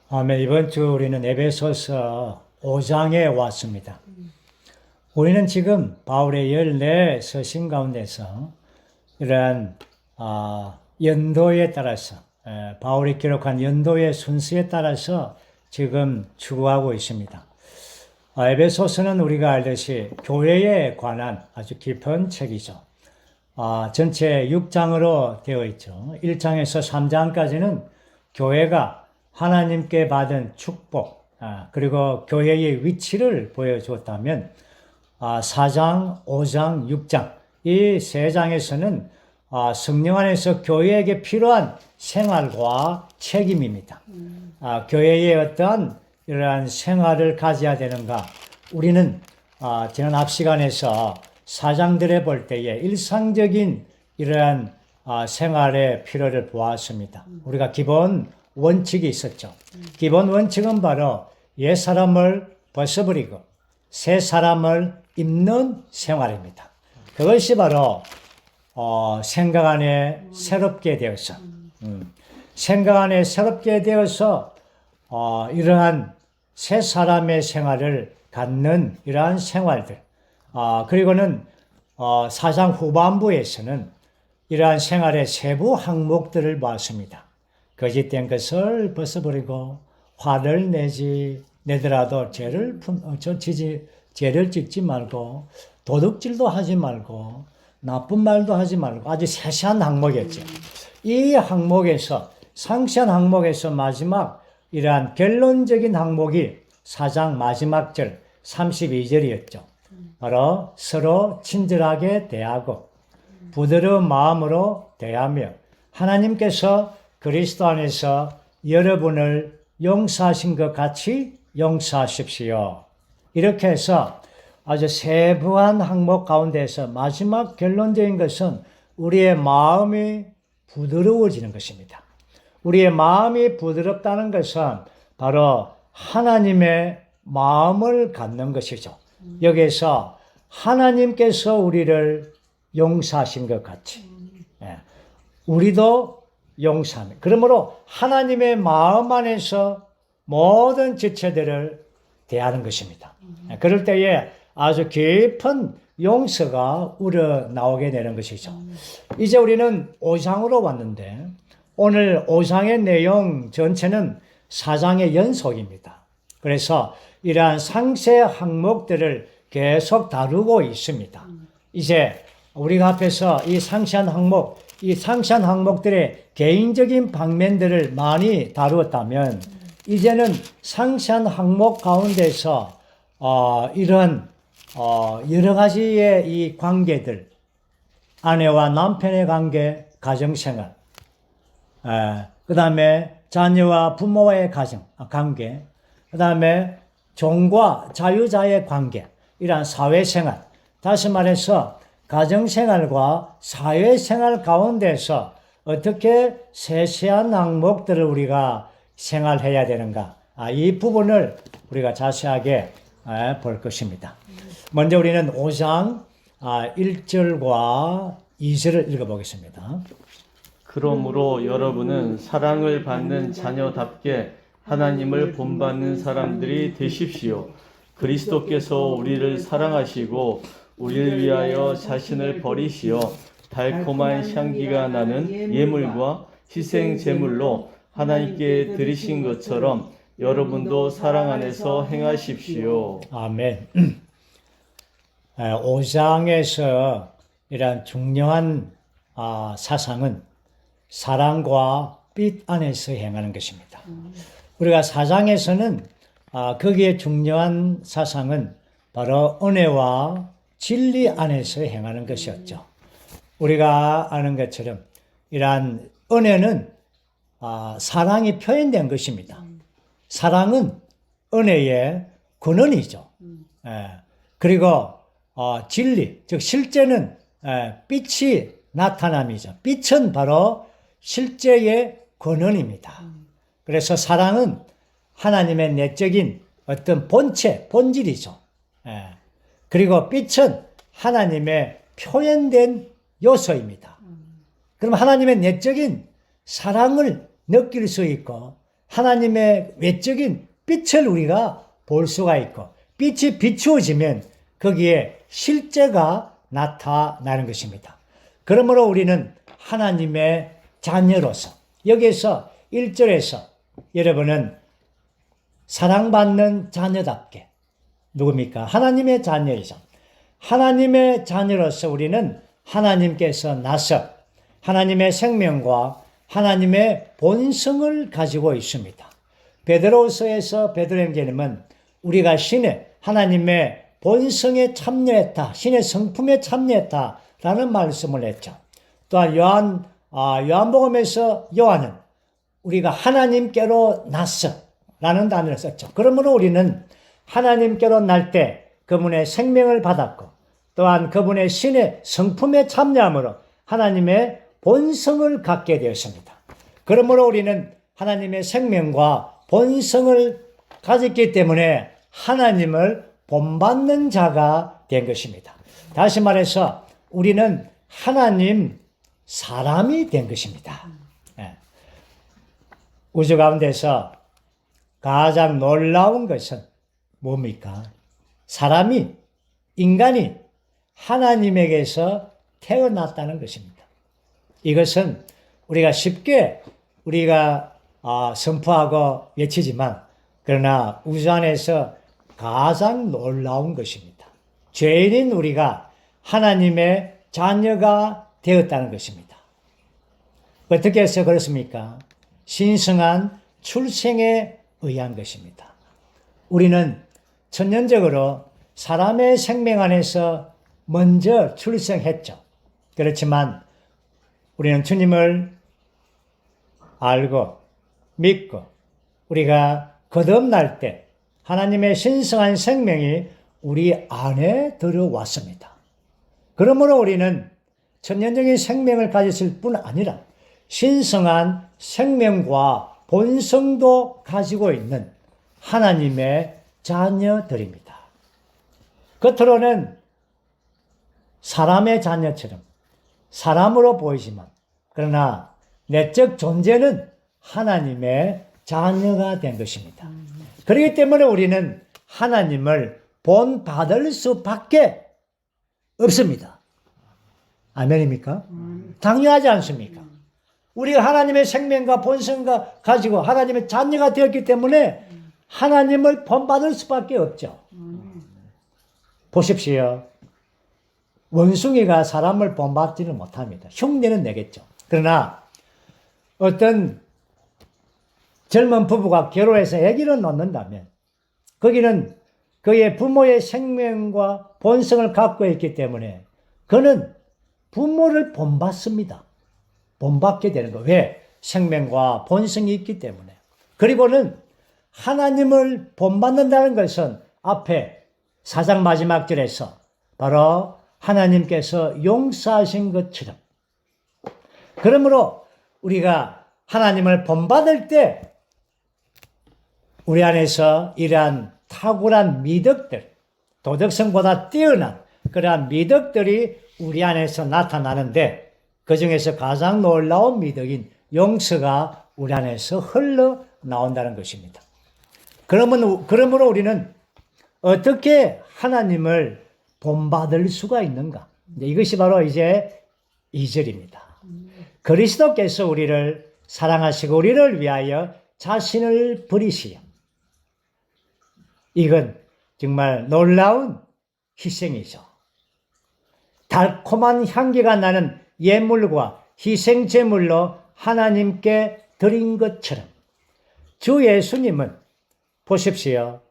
아멘. 이번 주 우리는 에베소서 5장에 왔습니다. 우리는 지금 바울의 14 서신 가운데서 이러한 연도에 따라서 바울이 기록한 연도의 순서에 따라서 지금 추구하고 있습니다. 에베소서는 우리가 알듯이 교회에 관한 아주 깊은 책이죠. 전체 6장으로 되어 있죠. 1장에서 3장까지는 교회가 하나님께 받은 축복, 그리고 교회의 위치를 보여주었다면 4장, 5장, 6장 이 세 장에서는 성령 안에서 교회에게 필요한 생활과 책임입니다. 교회의 어떠한 이러한 생활을 가져야 되는가? 우리는 지난 앞 시간에서 사장들에 볼 때에 일상적인 이러한 생활의 필요를 보았습니다. 우리가 기본 원칙이 있었죠. 기본 원칙은 바로 옛 사람을 벗어버리고 새 사람을 입는 생활입니다. 그것이 바로 생각 안에 새롭게 되어서 생각 안에 새롭게 되어서 이러한 새 사람의 생활을 갖는 이러한 생활들, 그리고는 4장 후반부에서는 이러한 생활의 세부 항목들을 보았습니다. 거짓된 것을 벗어버리고 화를 내더라도 죄를 짓지 말고 도둑질도 하지 말고 나쁜 말도 하지 말고 아주 세세한 항목이었죠. 이 항목에서 상세한 항목에서 마지막 이러한 결론적인 항목이 4장 마지막 절 32절이었죠. 바로 서로 친절하게 대하고 부드러운 마음으로 대하며 하나님께서 그리스도 안에서 여러분을 용서하신 것 같이 용서하십시오. 이렇게 해서 아주 세부한 항목 가운데서 마지막 결론적인 것은 우리의 마음이 부드러워지는 것입니다. 우리의 마음이 부드럽다는 것은 바로 하나님의 마음을 갖는 것이죠. 여기서 하나님께서 우리를 용서하신 것 같이 우리도 용서하는, 그러므로 하나님의 마음 안에서 모든 지체들을 대하는 것입니다. 그럴 때에 아주 깊은 용서가 우러나오게 되는 것이죠. 이제 우리는 5장으로 왔는데 오늘 5장의 내용 전체는 4장의 연속입니다. 그래서 이러한 상세 항목들을 계속 다루고 있습니다. 이제 우리가 앞에서 이 상세한 항목들의 개인적인 방면들을 많이 다루었다면 이제는 상세한 항목 가운데서 이런 여러 가지의 이 관계들, 아내와 남편의 관계, 가정생활, 그 다음에 자녀와 부모와의 관계, 그 다음에 종과 자유자의 관계, 이러한 사회생활, 다시 말해서 가정생활과 사회생활 가운데서 어떻게 세세한 항목들을 우리가 생활해야 되는가, 이 부분을 우리가 자세하게 볼 것입니다. 먼저 우리는 5장 1절과 2절을 읽어보겠습니다. 그러므로 여러분은 사랑을 받는 자녀답게 하나님을 본받는 사람들이 되십시오. 그리스도께서 우리를 사랑하시고 우리를 위하여 자신을 버리시어 달콤한 향기가 나는 예물과 희생 제물로 하나님께 드리신 것처럼 여러분도 사랑 안에서 행하십시오. 아멘. 5장에서 이러한 중요한 사상은 사랑과 빛 안에서 행하는 것입니다. 우리가 4장에서는 거기에 중요한 사상은 바로 은혜와 진리 안에서 행하는 것이었죠. 우리가 아는 것처럼 이러한 은혜는 사랑이 표현된 것입니다. 사랑은 은혜의 근원이죠. 그리고 진리, 즉 실제는 빛이 나타남이죠. 빛은 바로 실제의 근원입니다. 그래서 사랑은 하나님의 내적인 어떤 본체, 본질이죠. 그리고 빛은 하나님의 표현된 요소입니다. 그럼 하나님의 내적인 사랑을 느낄 수 있고 하나님의 외적인 빛을 우리가 볼 수가 있고, 빛이 비추어지면 거기에 실제가 나타나는 것입니다. 그러므로 우리는 하나님의 자녀로서, 여기에서 1절에서 여러분은 사랑받는 자녀답게, 누굽니까? 하나님의 자녀이죠. 하나님의 자녀로서 우리는 하나님께서 나서 하나님의 생명과 하나님의 본성을 가지고 있습니다. 베드로후서에서 베드로행전에는 우리가 신의 하나님의 본성에 참여했다, 신의 성품에 참여했다라는 말씀을 했죠. 또한 요한복음에서 요한은 우리가 하나님께로 났어라는 단어를 썼죠. 그러므로 우리는 하나님께로 날 때 그분의 생명을 받았고, 또한 그분의 신의 성품에 참여함으로 하나님의 본성을 갖게 되었습니다. 그러므로 우리는 하나님의 생명과 본성을 가졌기 때문에 하나님을 본받는 자가 된 것입니다. 다시 말해서 우리는 하나님 사람이 된 것입니다. 우주 가운데서 가장 놀라운 것은 뭡니까? 사람이, 인간이 하나님에게서 태어났다는 것입니다. 이것은 우리가 쉽게 선포하고 외치지만, 그러나 우주 안에서 가장 놀라운 것입니다. 죄인인 우리가 하나님의 자녀가 되었다는 것입니다. 어떻게 해서 그렇습니까? 신성한 출생에 의한 것입니다. 우리는 천연적으로 사람의 생명 안에서 먼저 출생했죠. 그렇지만 우리는 주님을 알고 믿고 우리가 거듭날 때 하나님의 신성한 생명이 우리 안에 들어왔습니다. 그러므로 우리는 천년적인 생명을 가졌을 뿐 아니라 신성한 생명과 본성도 가지고 있는 하나님의 자녀들입니다. 겉으로는 사람의 자녀처럼 사람으로 보이지만, 그러나 내적 존재는 하나님의 자녀가 된 것입니다. 그렇기 때문에 우리는 하나님을 본받을 수밖에 없습니다. 아멘입니까? 당연하지 않습니까? 우리가 하나님의 생명과 본성과 가지고 하나님의 자녀가 되었기 때문에 하나님을 본받을 수밖에 없죠. 보십시오. 원숭이가 사람을 본받지는 못합니다. 흉내는 내겠죠. 그러나 어떤 젊은 부부가 결혼해서 아기를 낳는다면 거기는 그의 부모의 생명과 본성을 갖고 있기 때문에 그는 부모를 본받습니다. 본받게 되는 거예요. 왜? 생명과 본성이 있기 때문에. 그리고는 하나님을 본받는다는 것은 앞에 4장 마지막 절에서 바로 하나님께서 용서하신 것처럼, 그러므로 우리가 하나님을 본받을 때 우리 안에서 이러한 탁월한 미덕들, 도덕성보다 뛰어난 그러한 미덕들이 우리 안에서 나타나는데, 그 중에서 가장 놀라운 미덕인 용서가 우리 안에서 흘러나온다는 것입니다. 그러므로 우리는 어떻게 하나님을 본받을 수가 있는가? 이것이 바로 이제 2절입니다. 그리스도께서 우리를 사랑하시고 우리를 위하여 자신을 버리시어. 이건 정말 놀라운 희생이죠. 달콤한 향기가 나는 예물과 희생제물로 하나님께 드린 것처럼 주 예수님은 보십시오.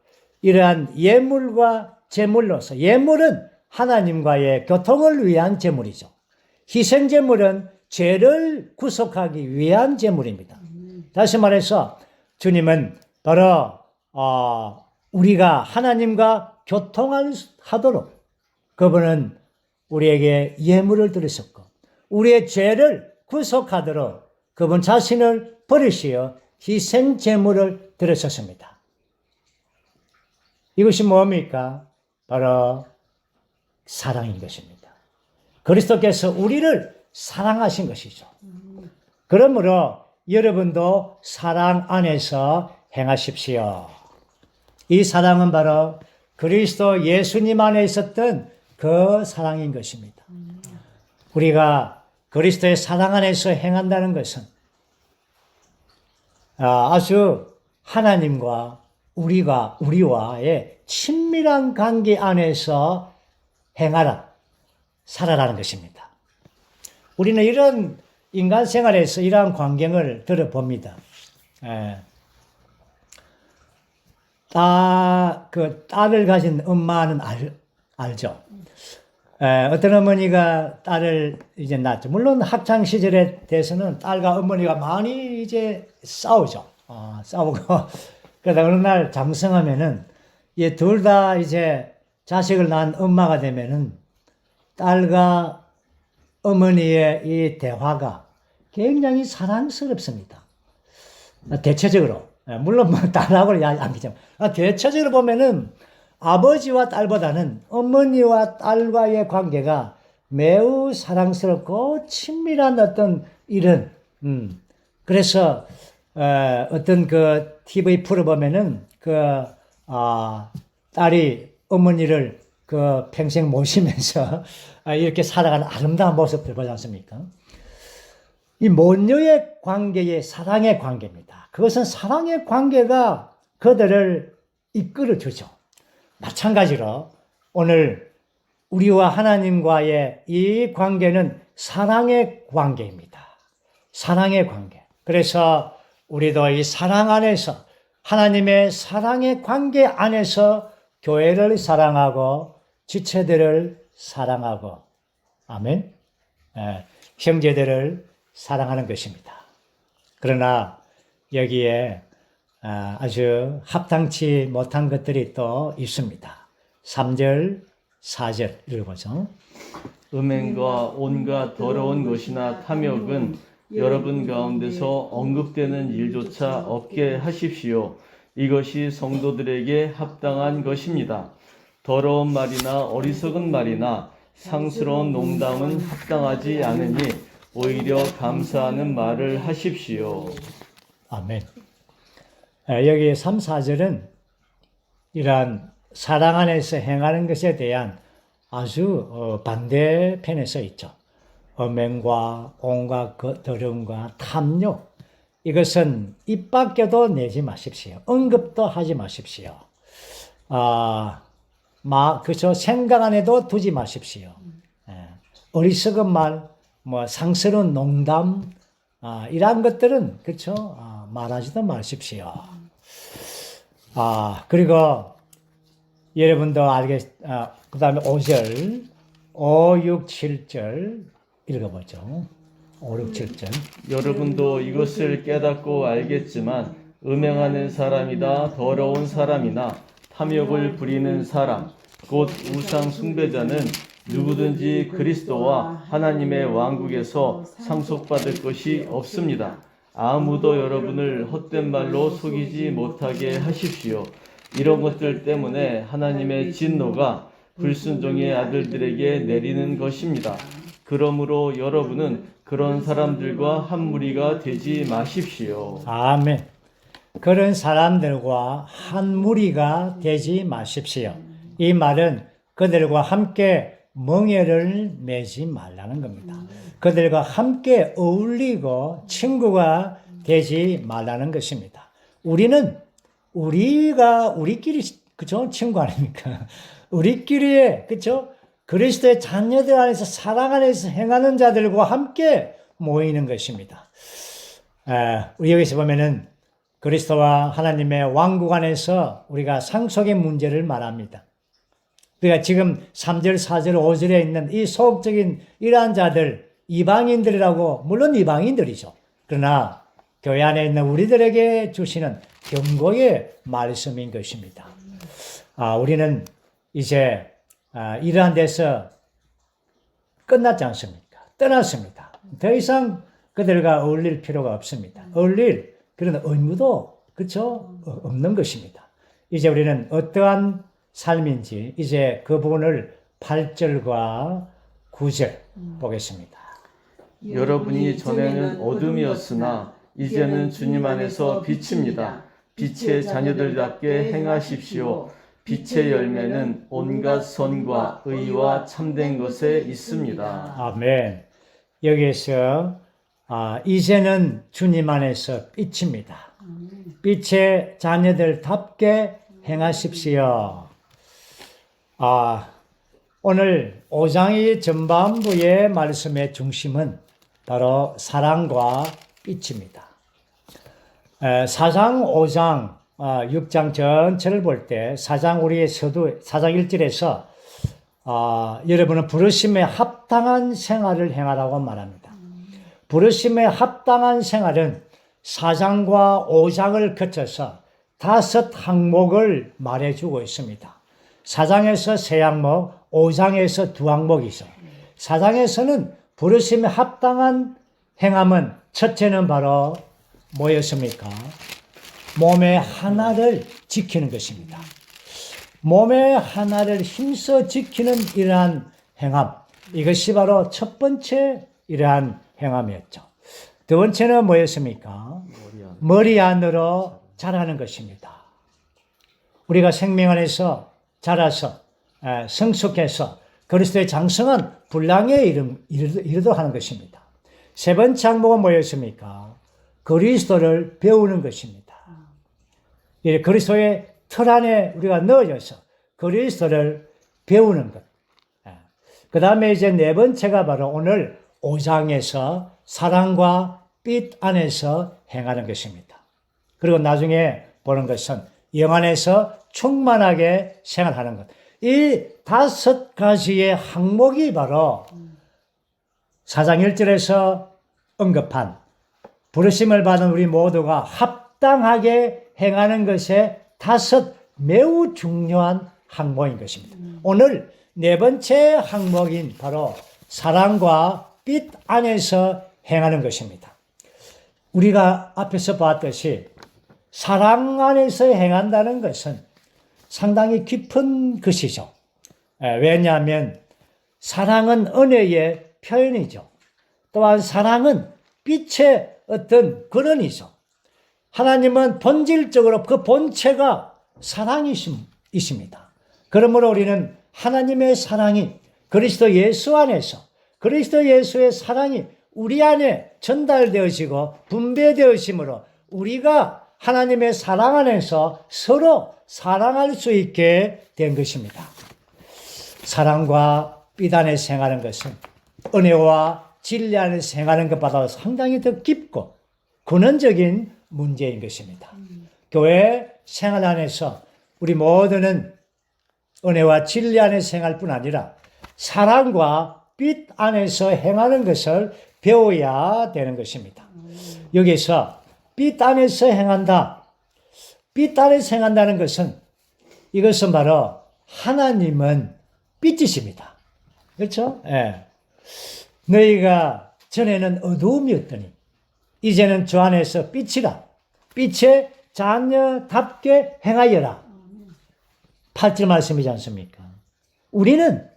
이러한 예물과 제물로서, 예물은 하나님과의 교통을 위한 제물이죠. 희생제물은 죄를 구속하기 위한 제물입니다. 다시 말해서 주님은 바로 우리가 하나님과 교통하도록 그분은 우리에게 예물을 드리셨고, 우리의 죄를 구속하도록 그분 자신을 버리시어 희생제물을 드리셨습니다. 이것이 뭡니까? 바로 사랑인 것입니다. 그리스도께서 우리를 사랑하신 것이죠. 그러므로 여러분도 사랑 안에서 행하십시오. 이 사랑은 바로 그리스도 예수님 안에 있었던 그 사랑인 것입니다. 우리가 그리스도의 사랑 안에서 행한다는 것은 아주 하나님과 우리와의 친밀한 관계 안에서 행하라, 살아라는 것입니다. 우리는 이런 인간 생활에서 이러한 광경을 들어봅니다. 딸을 가진 엄마는 알죠. 어떤 어머니가 딸을 이제 낳죠. 물론 학창 시절에 대해서는 딸과 어머니가 많이 이제 싸우죠. 싸우고 그러다 어느 날 장성하면은 둘 다 이제 자식을 낳은 엄마가 되면은 딸과 어머니의 이 대화가 굉장히 사랑스럽습니다. 대체적으로. 물론 뭐 딸하고는 아니지만 대체적으로 보면은 아버지와 딸보다는 어머니와 딸과의 관계가 매우 사랑스럽고 친밀한 어떤 이런 그래서 어떤 그 TV 프로 보면은 딸이 어머니를 평생 모시면서 이렇게 살아가는 아름다운 모습들 보지 않습니까? 이 모녀의 관계의 사랑의 관계입니다. 그것은 사랑의 관계가 그들을 이끌어 주죠. 마찬가지로 오늘 우리와 하나님과의 이 관계는 사랑의 관계입니다. 사랑의 관계. 그래서 우리도 이 사랑 안에서 하나님의 사랑의 관계 안에서 교회를 사랑하고 지체들을 사랑하고 아멘. 형제들을 사랑하는 것입니다. 그러나 여기에 아주 합당치 못한 것들이 또 있습니다. 3절, 4절 읽어보죠. 음행과 온갖 더러운 것이나 탐욕은 여러분 가운데서 언급되는 일조차 없게 하십시오. 이것이 성도들에게 합당한 것입니다. 더러운 말이나 어리석은 말이나 상스러운 농담은 합당하지 않으니 오히려 감사하는 말을 하십시오. 아멘. 여기 3, 4절은 이러한 사랑 안에서 행하는 것에 대한 아주 반대편에 서 있죠. 음행과 온갖 더러움과 탐욕, 이것은 입 밖에도 내지 마십시오. 언급도 하지 마십시오. 그저 생각 안에도 두지 마십시오. 어리석은 말, 상스러운 농담, 이러한 것들은, 그쵸? 말하지도 마십시오. 그리고 여러분도 그 다음에 5절, 5, 6, 7절 읽어보죠. 5, 6, 7절. 여러분도 이것을 깨닫고 알겠지만 음행하는 사람이다 더러운 사람이나 탐욕을 부리는 사람 곧 우상 숭배자는 누구든지 그리스도와 하나님의 왕국에서 상속받을 것이 없습니다. 아무도 여러분을 헛된 말로 속이지 못하게 하십시오. 이런 것들 때문에 하나님의 진노가 불순종의 아들들에게 내리는 것입니다. 그러므로 여러분은 그런 사람들과 한 무리가 되지 마십시오. 아멘. 그런 사람들과 한 무리가 되지 마십시오. 이 말은 그들과 함께 멍에를 매지 말라는 겁니다. 그들과 함께 어울리고 친구가 되지 말라는 것입니다. 우리끼리, 그죠? 친구 아닙니까? 우리끼리의, 그죠? 그리스도의 자녀들 안에서 사랑 안에서 행하는 자들과 함께 모이는 것입니다. 우리 여기서 보면은 그리스도와 하나님의 왕국 안에서 우리가 상속의 문제를 말합니다. 그러니까 지금 3절, 4절, 5절에 있는 이 소극적인 이러한 자들, 이방인들이라고, 물론 이방인들이죠. 그러나 교회 안에 있는 우리들에게 주시는 경고의 말씀인 것입니다. 우리는 이제 이러한 데서 끝났지 않습니까? 떠났습니다. 더 이상 그들과 어울릴 필요가 없습니다. 어울릴 그런 의무도 그렇죠? 없는 것입니다. 이제 우리는 어떠한 삶인지 이제 그 부분을 8절과 9절 보겠습니다. 여러분이 전에는 어둠이었으나 이제는 주님 안에서 빛입니다. 빛의 자녀들답게 행하십시오. 빛의 열매는 온갖 선과 의와 참된 것에 있습니다. 아멘. 여기에서 이제는 주님 안에서 빛입니다. 빛의 자녀들답게 행하십시오. 오늘 5장의 전반부의 말씀의 중심은 바로 사랑과 빛입니다. 4장, 5장, 6장 전체를 볼 때 4장 우리의 서두 4장 1절에서 여러분은 부르심에 합당한 생활을 행하라고 말합니다. 부르심에 합당한 생활은 4장과 5장을 거쳐서 5 항목을 말해주고 있습니다. 4장에서 3항목, 5장에서 2항목이 있어요. 4장에서는 부르심에 합당한 행함은 첫째는 바로 뭐였습니까? 몸의 하나를 지키는 것입니다. 몸의 하나를 힘써 지키는 이러한 행함, 이것이 바로 첫 번째 이러한 행함이었죠. 두 번째는 뭐였습니까? 머리 안으로 자라는 것입니다. 우리가 생명 안에서 자라서 성숙해서 그리스도의 장성한 분량에 이르도록 하는 것입니다. 세 번째 항목은 뭐였습니까? 그리스도를 배우는 것입니다. 그리스도의 틀 안에 우리가 넣어져서 그리스도를 배우는 것. 그 다음에 이제 네 번째가 바로 오늘 5장에서 사랑과 빛 안에서 행하는 것입니다. 그리고 나중에 보는 것은 영 안에서 충만하게 생활하는 것. 이 5가지의 항목이 바로 4장 1절에서 언급한 부르심을 받은 우리 모두가 합당하게 행하는 것에 5 매우 중요한 항목인 것입니다. 오늘 네 번째 항목인 바로 사랑과 빛 안에서 행하는 것입니다. 우리가 앞에서 봤듯이 사랑 안에서 행한다는 것은 상당히 깊은 것이죠. 왜냐하면 사랑은 은혜의 표현이죠. 또한 사랑은 빛의 어떤 근원이죠. 하나님은 본질적으로 그 본체가 사랑이십니다. 그러므로 우리는 하나님의 사랑이 그리스도 예수 안에서 그리스도 예수의 사랑이 우리 안에 전달되어지고 분배되어짐으로 우리가 하나님의 사랑 안에서 서로 사랑할 수 있게 된 것입니다. 사랑과 빛 안에 생활하는 것은 은혜와 진리 안에 생활하는 것보다 상당히 더 깊고 근원적인 문제인 것입니다. 교회 생활 안에서 우리 모두는 은혜와 진리 안에 생활 뿐 아니라 사랑과 빛 안에서 행하는 것을 배워야 되는 것입니다. 여기서 빛 안에서 행한다. 빛 안에서 행한다는 것은 이것은 바로 하나님은 빛이십니다. 그렇죠? 예. 너희가 전에는 어두움이었더니 이제는 주 안에서 빛이라. 빛의 자녀답게 행하여라. 8절 말씀이지 않습니까? 우리는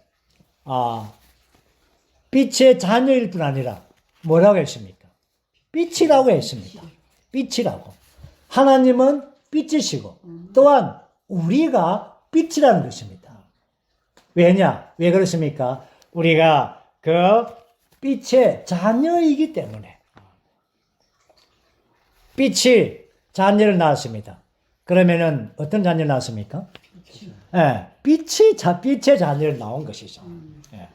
빛의 자녀일 뿐 아니라 뭐라고 했습니까? 빛이라고 했습니다. 빛이라고. 하나님은 빛이시고 또한 우리가 빛이라는 것입니다. 왜냐? 왜 그렇습니까? 우리가 그 빛의 자녀이기 때문에. 빛이 자녀를 낳았습니다. 그러면은 어떤 자녀를 낳았습니까? 예, 빛의 자녀를 낳은 것이죠. 예.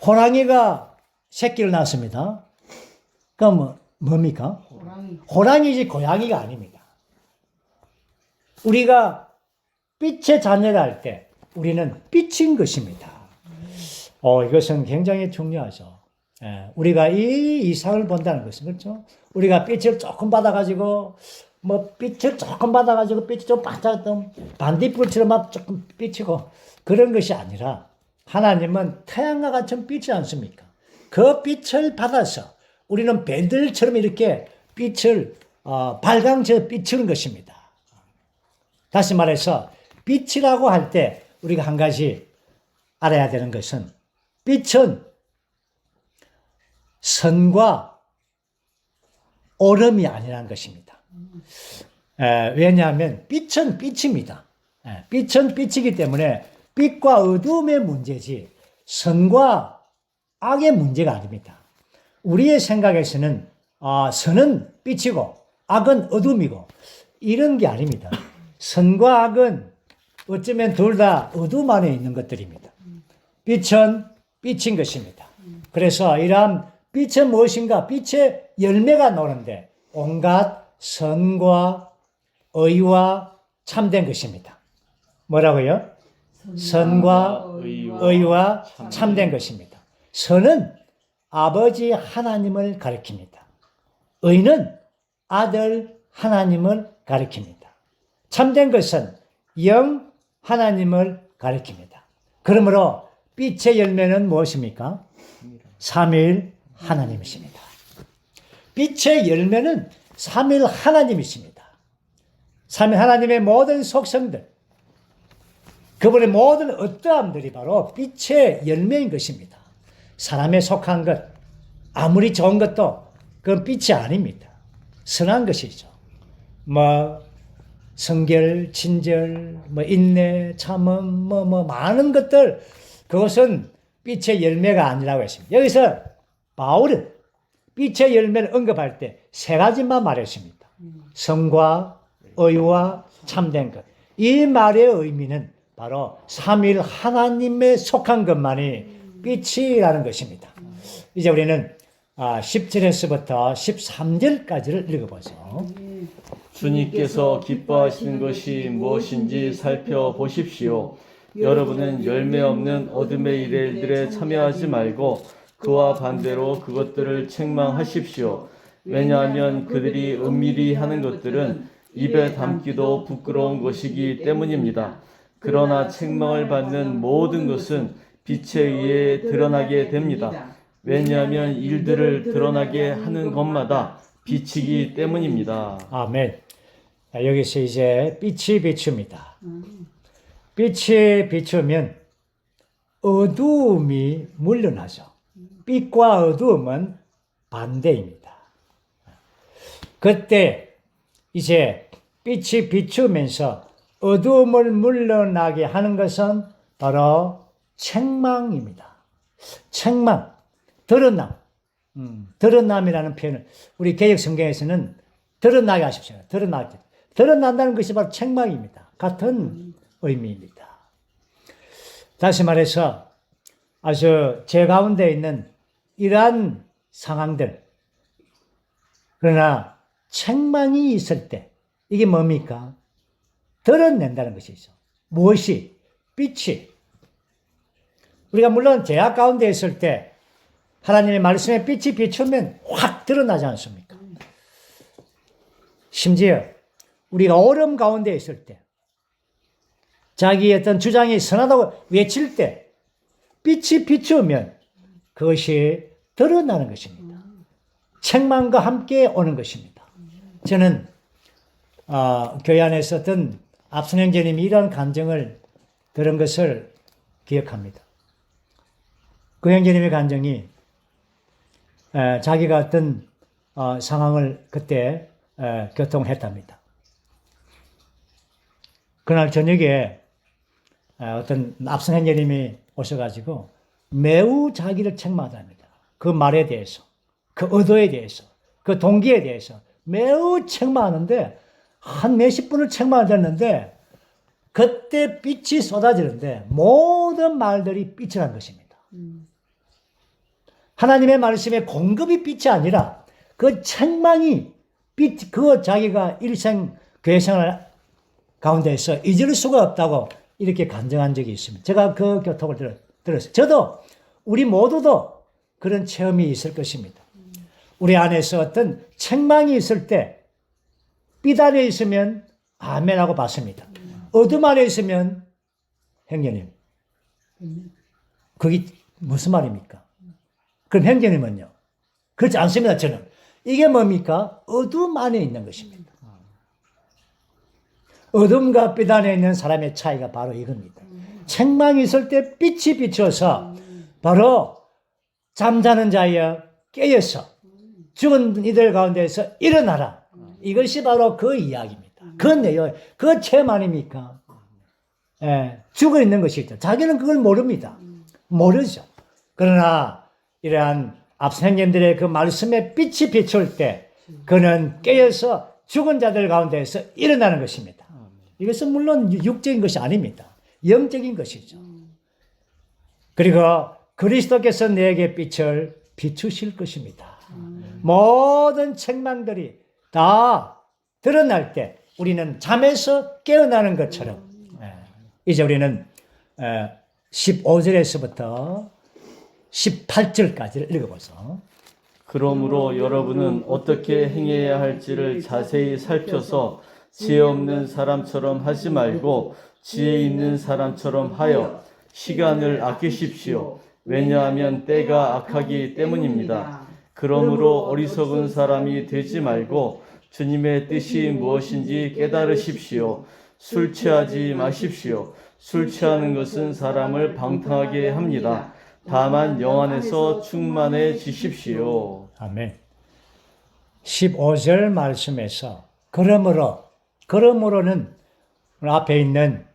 호랑이가 새끼를 낳습니다. 그럼 뭡니까? 호랑이지 고양이가 아닙니다. 우리가 빛의 자녀를 할 때 우리는 빛인 것입니다. 이것은 굉장히 중요하죠. 예, 우리가 이 이상을 본다는 것은 그렇죠. 우리가 빛을 조금 받아가지고 빛을 조금 받아가지고 빛이 좀 반짝던 반딧불처럼 막 조금 비치고 그런 것이 아니라 하나님은 태양과 같은 빛이 않습니까? 그 빛을 받아서 우리는 밴들처럼 이렇게 빛을 발광처럼 비추는 것입니다. 다시 말해서 빛이라고 할 때 우리가 한 가지 알아야 되는 것은 빛은 선과 오름이 아니라는 것입니다. 왜냐하면 빛은 빛입니다. 빛은 빛이기 때문에 빛과 어두움의 문제지 선과 악의 문제가 아닙니다. 우리의 생각에서는 선은 빛이고 악은 어둠이고 이런 게 아닙니다. 선과 악은 어쩌면 둘 다 어둠 안에 있는 것들입니다. 빛은 빛인 것입니다. 그래서 이러한 빛은 무엇인가? 빛의 열매가 나오는데 온갖 선과 의와 참된 것입니다. 뭐라고요? 선과 의와 참된 것입니다. 선은 아버지 하나님을 가리킵니다. 의는 아들 하나님을 가리킵니다. 참된 것은 영 하나님을 가리킵니다. 그러므로 빛의 열매는 무엇입니까? 삼위일 하나님이십니다. 빛의 열매는 삼위일 하나님이십니다. 삼위일 하나님의 모든 속성들, 그분의 모든 어떠함들이 바로 빛의 열매인 것입니다. 사람에 속한 것, 아무리 좋은 것도 그건 빛이 아닙니다. 선한 것이죠. 성결, 친절, 인내, 참음, 많은 것들, 그것은 빛의 열매가 아니라고 했습니다. 여기서 바울은 빛의 열매를 언급할 때 세 가지만 말했습니다. 선과 의와 참된 것. 이 말의 의미는 바로 삼위일 하나님에 속한 것만이 빛이라는 것입니다. 이제 우리는 10절에서부터 13절까지를 읽어보죠. 주님께서 기뻐하시는 것이 무엇인지 살펴보십시오. 여러분은 열매 없는 어둠의 일들에 참여하지 말고 그와 반대로 그것들을 책망하십시오. 왜냐하면 그들이 은밀히 하는 것들은 입에 담기도 부끄러운 것이기 때문입니다. 그러나 책망을 받는 모든 것은 빛에 의해 드러나게 됩니다. 왜냐하면 일들을 드러나게 하는 것마다 빛이기 때문입니다. 아멘. 여기서 이제 빛이 비춥니다. 빛이 비추면 어두움이 물러나죠. 빛과 어두움은 반대입니다. 그때 이제 빛이 비추면서 어두움을 물러나게 하는 것은 바로 책망입니다. 책망, 드러남. 드러남이라는 표현을 우리 개역 성경에서는 드러나게 하십시오. 드러난다는 것이 바로 책망입니다. 같은 의미입니다. 다시 말해서 아주 제 가운데 있는 이러한 상황들, 그러나 책망이 있을 때 이게 뭡니까? 드러낸다는 것이죠. 무엇이? 빛이. 우리가 물론 죄악 가운데 있을 때 하나님의 말씀에 빛이 비추면 확 드러나지 않습니까? 심지어 우리가 오름 가운데 있을 때 자기의 어떤 주장이 선하다고 외칠 때 빛이 비추면 그것이 드러나는 것입니다. 책망과 함께 오는 것입니다. 저는 교회 안에서 어떤 압순형제님이 이런 간증을 들은 것을 기억합니다. 그 형제님의 간증이 자기가 어떤 상황을 그때 교통했답니다. 그날 저녁에 어떤 압순 형제님이 오셔가지고 매우 자기를 책망합니다. 그 말에 대해서, 그 의도에 대해서, 그 동기에 대해서 매우 책망하는데 한 몇십 분을 책망하셨는데 그때 빛이 쏟아지는데 모든 말들이 빛이란 것입니다. 하나님의 말씀의 공급이 빛이 아니라 그 책망이 빛, 그 자기가 일생 교회 생활 가운데서 잊을 수가 없다고 이렇게 간증한 적이 있습니다. 제가 그 교통을 들었어요. 저도 우리 모두도 그런 체험이 있을 것입니다. 우리 안에서 어떤 책망이 있을 때 빛 안에 있으면 아멘하고 받습니다. 어둠 안에 있으면 형제님, 그게 무슨 말입니까? 그럼 형제님은요? 그렇지 않습니다. 저는 이게 뭡니까? 어둠 안에 있는 것입니다. 어둠과 빛 안에 있는 사람의 차이가 바로 이겁니다. 책망이 있을 때 빛이 비춰서 바로 잠자는 자여 깨어서 죽은 이들 가운데서 일어나라. 이것이 바로 그 이야기입니다. 그 내용, 그 책 아닙니까? 예, 죽어 있는 것이죠. 자기는 그걸 모릅니다. 모르죠. 그러나 이러한 앞생님들의 그 말씀에 빛이 비출 때 그는 깨어서 죽은 자들 가운데서 일어나는 것입니다. 이것은 물론 육적인 것이 아닙니다. 영적인 것이죠. 그리고 그리스도께서 내게 빛을 비추실 것입니다. 모든 책망들이 다 드러날 때 우리는 잠에서 깨어나는 것처럼 이제 우리는 15절에서부터 18절까지를 읽어보죠. 그러므로 여러분은 어떻게 행해야 할지를 자세히 살펴서 지혜 없는 사람처럼 하지 말고 지혜 있는 사람처럼 하여 시간을 아끼십시오. 왜냐하면 때가 악하기 때문입니다. 그러므로 어리석은 사람이 되지 말고 주님의 뜻이 무엇인지 깨달으십시오. 술 취하지 마십시오. 술 취하는 것은 사람을 방탕하게 합니다. 다만 영 안에서 충만해지십시오. 아멘. 15절 말씀에서 그러므로는 앞에 있는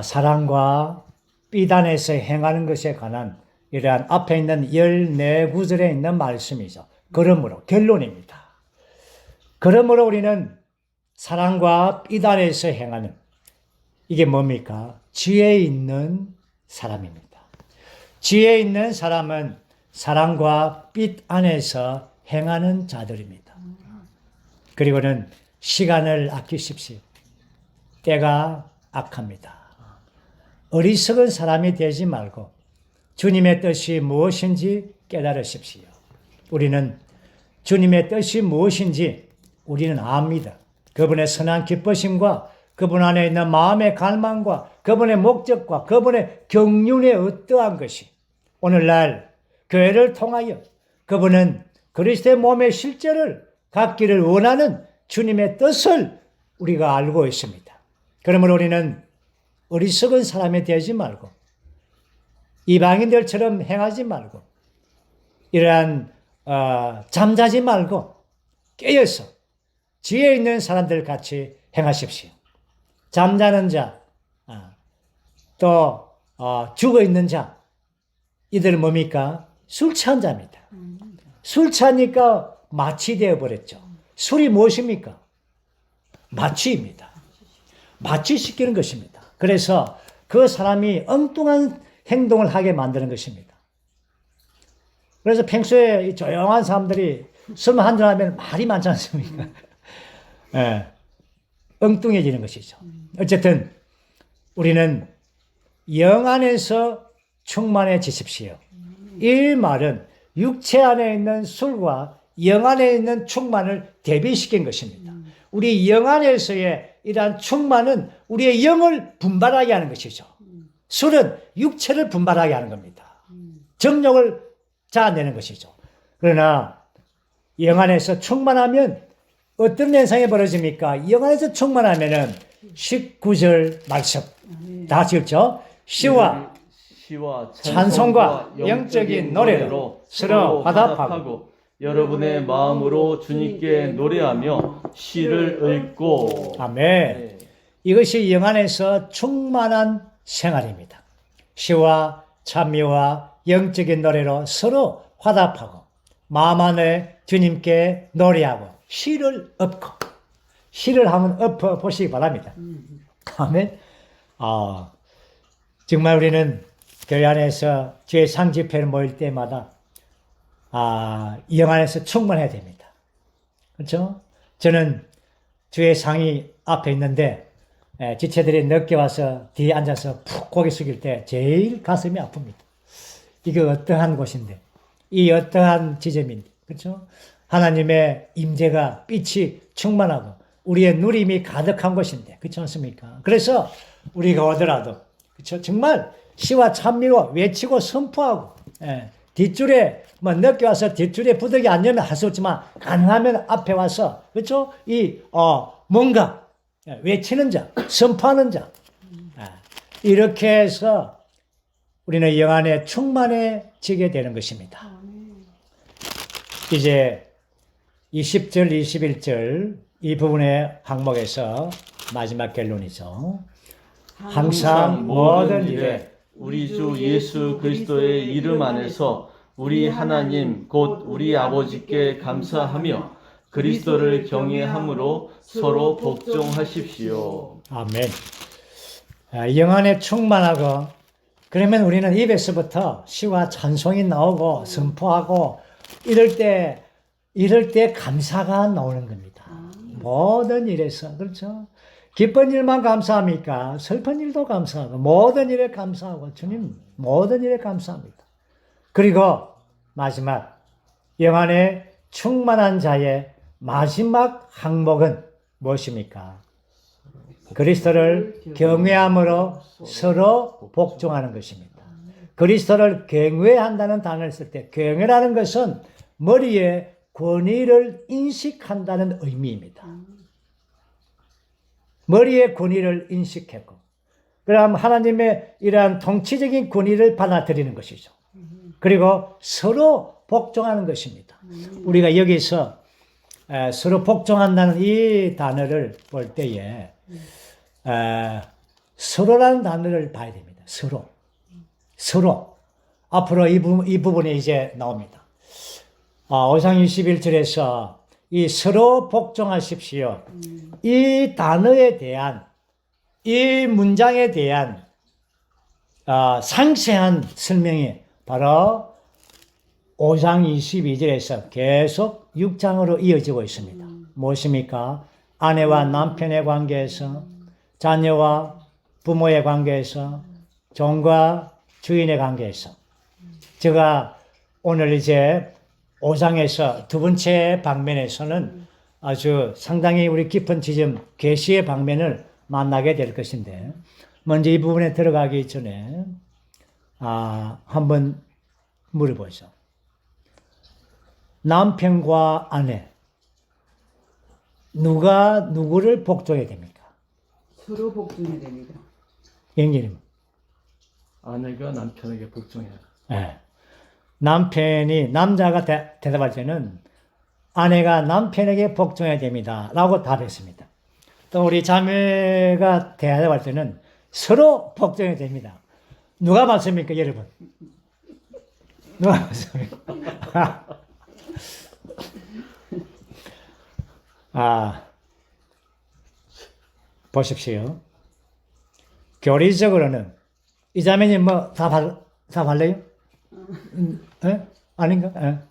사랑과 비단에서 행하는 것에 관한 이러한 앞에 있는 14구절에 있는 말씀이죠. 그러므로 결론입니다. 그러므로 우리는 사랑과 비단에서 행하는 이게 뭡니까? 지혜 있는 사람입니다. 지혜 있는 사람은 사랑과 빛 안에서 행하는 자들입니다. 그리고는 시간을 아끼십시오. 때가 악합니다. 어리석은 사람이 되지 말고 주님의 뜻이 무엇인지 깨달으십시오. 우리는 주님의 뜻이 무엇인지 우리는 압니다. 그분의 선한 기쁘심과 그분 안에 있는 마음의 갈망과 그분의 목적과 그분의 경륜의 어떠한 것이 오늘날 교회를 통하여 그분은 그리스도의 몸의 실제를 갖기를 원하는 주님의 뜻을 우리가 알고 있습니다. 그러므로 우리는 어리석은 사람이 되지 말고 이방인들처럼 행하지 말고 이러한 잠자지 말고 깨어서 지혜 있는 사람들 같이 행하십시오. 잠자는 자, 또 죽어 있는 자, 이들은 뭡니까? 술 취한 자입니다. 술 취하니까 마취 되어버렸죠. 술이 무엇입니까? 마취입니다. 마취시키는 것입니다. 그래서 그 사람이 엉뚱한 행동을 하게 만드는 것입니다. 그래서 평소에 조용한 사람들이 술 한잔 하면 말이 많지 않습니까? 예, 엉뚱해지는 것이죠. 어쨌든 우리는 영 안에서 충만해지십시오. 이 말은 육체 안에 있는 술과 영 안에 있는 충만을 대비시킨 것입니다. 우리 영 안에서의 이러한 충만은 우리의 영을 분발하게 하는 것이죠. 술은 육체를 분발하게 하는 겁니다. 정욕을 자아내는 것이죠. 그러나 영 안에서 충만하면 어떤 현상이 벌어집니까? 영 안에서 충만하면은 19절 말씀 다 읽죠? 시와 찬송과 영적인 노래로 서로 화답하고 여러분의 마음으로 주님께 노래하며 시를 읽고 아멘. 이것이 영 안에서 충만한 생활입니다. 시와 찬미와 영적인 노래로 서로 화답하고 마음 안에 주님께 노래하고 시를 엎고 시를 한번 엎어 보시기 바랍니다. 아멘. 정말 우리는 교회 안에서 주의 상집회를 모일 때마다 영 안에서 충만해야 됩니다. 그렇죠? 저는 주의 상이 앞에 있는데 지체들이 늦게 와서 뒤에 앉아서 푹 고개 숙일 때 제일 가슴이 아픕니다. 이게 어떠한 곳인데 이 어떠한 지점인데 그렇죠? 하나님의 임재가 빛이 충만하고 우리의 누림이 가득한 곳인데 그렇지 않습니까? 그래서 우리가 오더라도 그렇죠? 정말 시와 찬미로 외치고 선포하고 뒷줄에 뭐 늦게 와서 뒷줄에 부득이 앉으면 할 수 없지만 가능하면 앞에 와서 그렇죠? 뭔가 외치는 자, 선포하는 자 이렇게 해서 우리는 영안에 충만해지게 되는 것입니다. 이제 20절, 21절 이 부분의 항목에서 마지막 결론이죠. 항상 모든 일에 우리 주 예수 그리스도의 이름 안에서 우리 하나님 곧 우리 아버지께 감사하며 그리스도를 경외함으로 서로 복종하십시오. 아멘. 영안에 충만하고 그러면 우리는 입에서부터 시와 찬송이 나오고 선포하고 이럴 때 감사가 나오는 겁니다. 모든 일에서 그렇죠. 기쁜 일만 감사합니까? 슬픈 일도 감사하고 모든 일에 감사하고 주님 모든 일에 감사합니다. 그리고 마지막 영안에 충만한 자의 마지막 항목은 무엇입니까? 그리스도를 경외함으로 서로 복종하는 것입니다. 그리스도를 경외한다는 단어를 쓸 때 경외라는 것은 머리에 권위를 인식한다는 의미입니다. 머리의 권위를 인식했고 그럼 하나님의 이러한 통치적인 권위를 받아들이는 것이죠. 그리고 서로 복종하는 것입니다. 우리가 여기서 서로 복종한다는 이 단어를 볼 때에 서로라는 단어를 봐야 됩니다. 서로. 앞으로 이 부분이 이제 나옵니다. 5장 21절에서 이 서로 복종하십시오. 이 단어에 대한, 이 문장에 대한 상세한 설명이 바로 5장 22절에서 계속 6장으로 이어지고 있습니다. 무엇입니까? 아내와 남편의 관계에서, 자녀와 부모의 관계에서, 종과 주인의 관계에서. 제가 오늘 이제 5장에서 두 번째 방면에서는 아주 상당히 우리 깊은 지점, 계시의 방면을 만나게 될 것인데, 먼저 이 부분에 들어가기 전에, 한번 물어보죠. 남편과 아내, 누가 누구를 복종해야 됩니까? 서로 복종해야 됩니다. 영기님. 아내가 남편에게 복종해야 네. 남자가 대답할 때는 아내가 남편에게 복종해야 됩니다. 라고 답했습니다. 또 우리 자매가 대답할 때는 서로 복종해야 됩니다. 누가 맞습니까, 여러분? 누가 맞습니까? 보십시오. 교리적으로는 이 자매님 뭐 답할래요? 아닌가?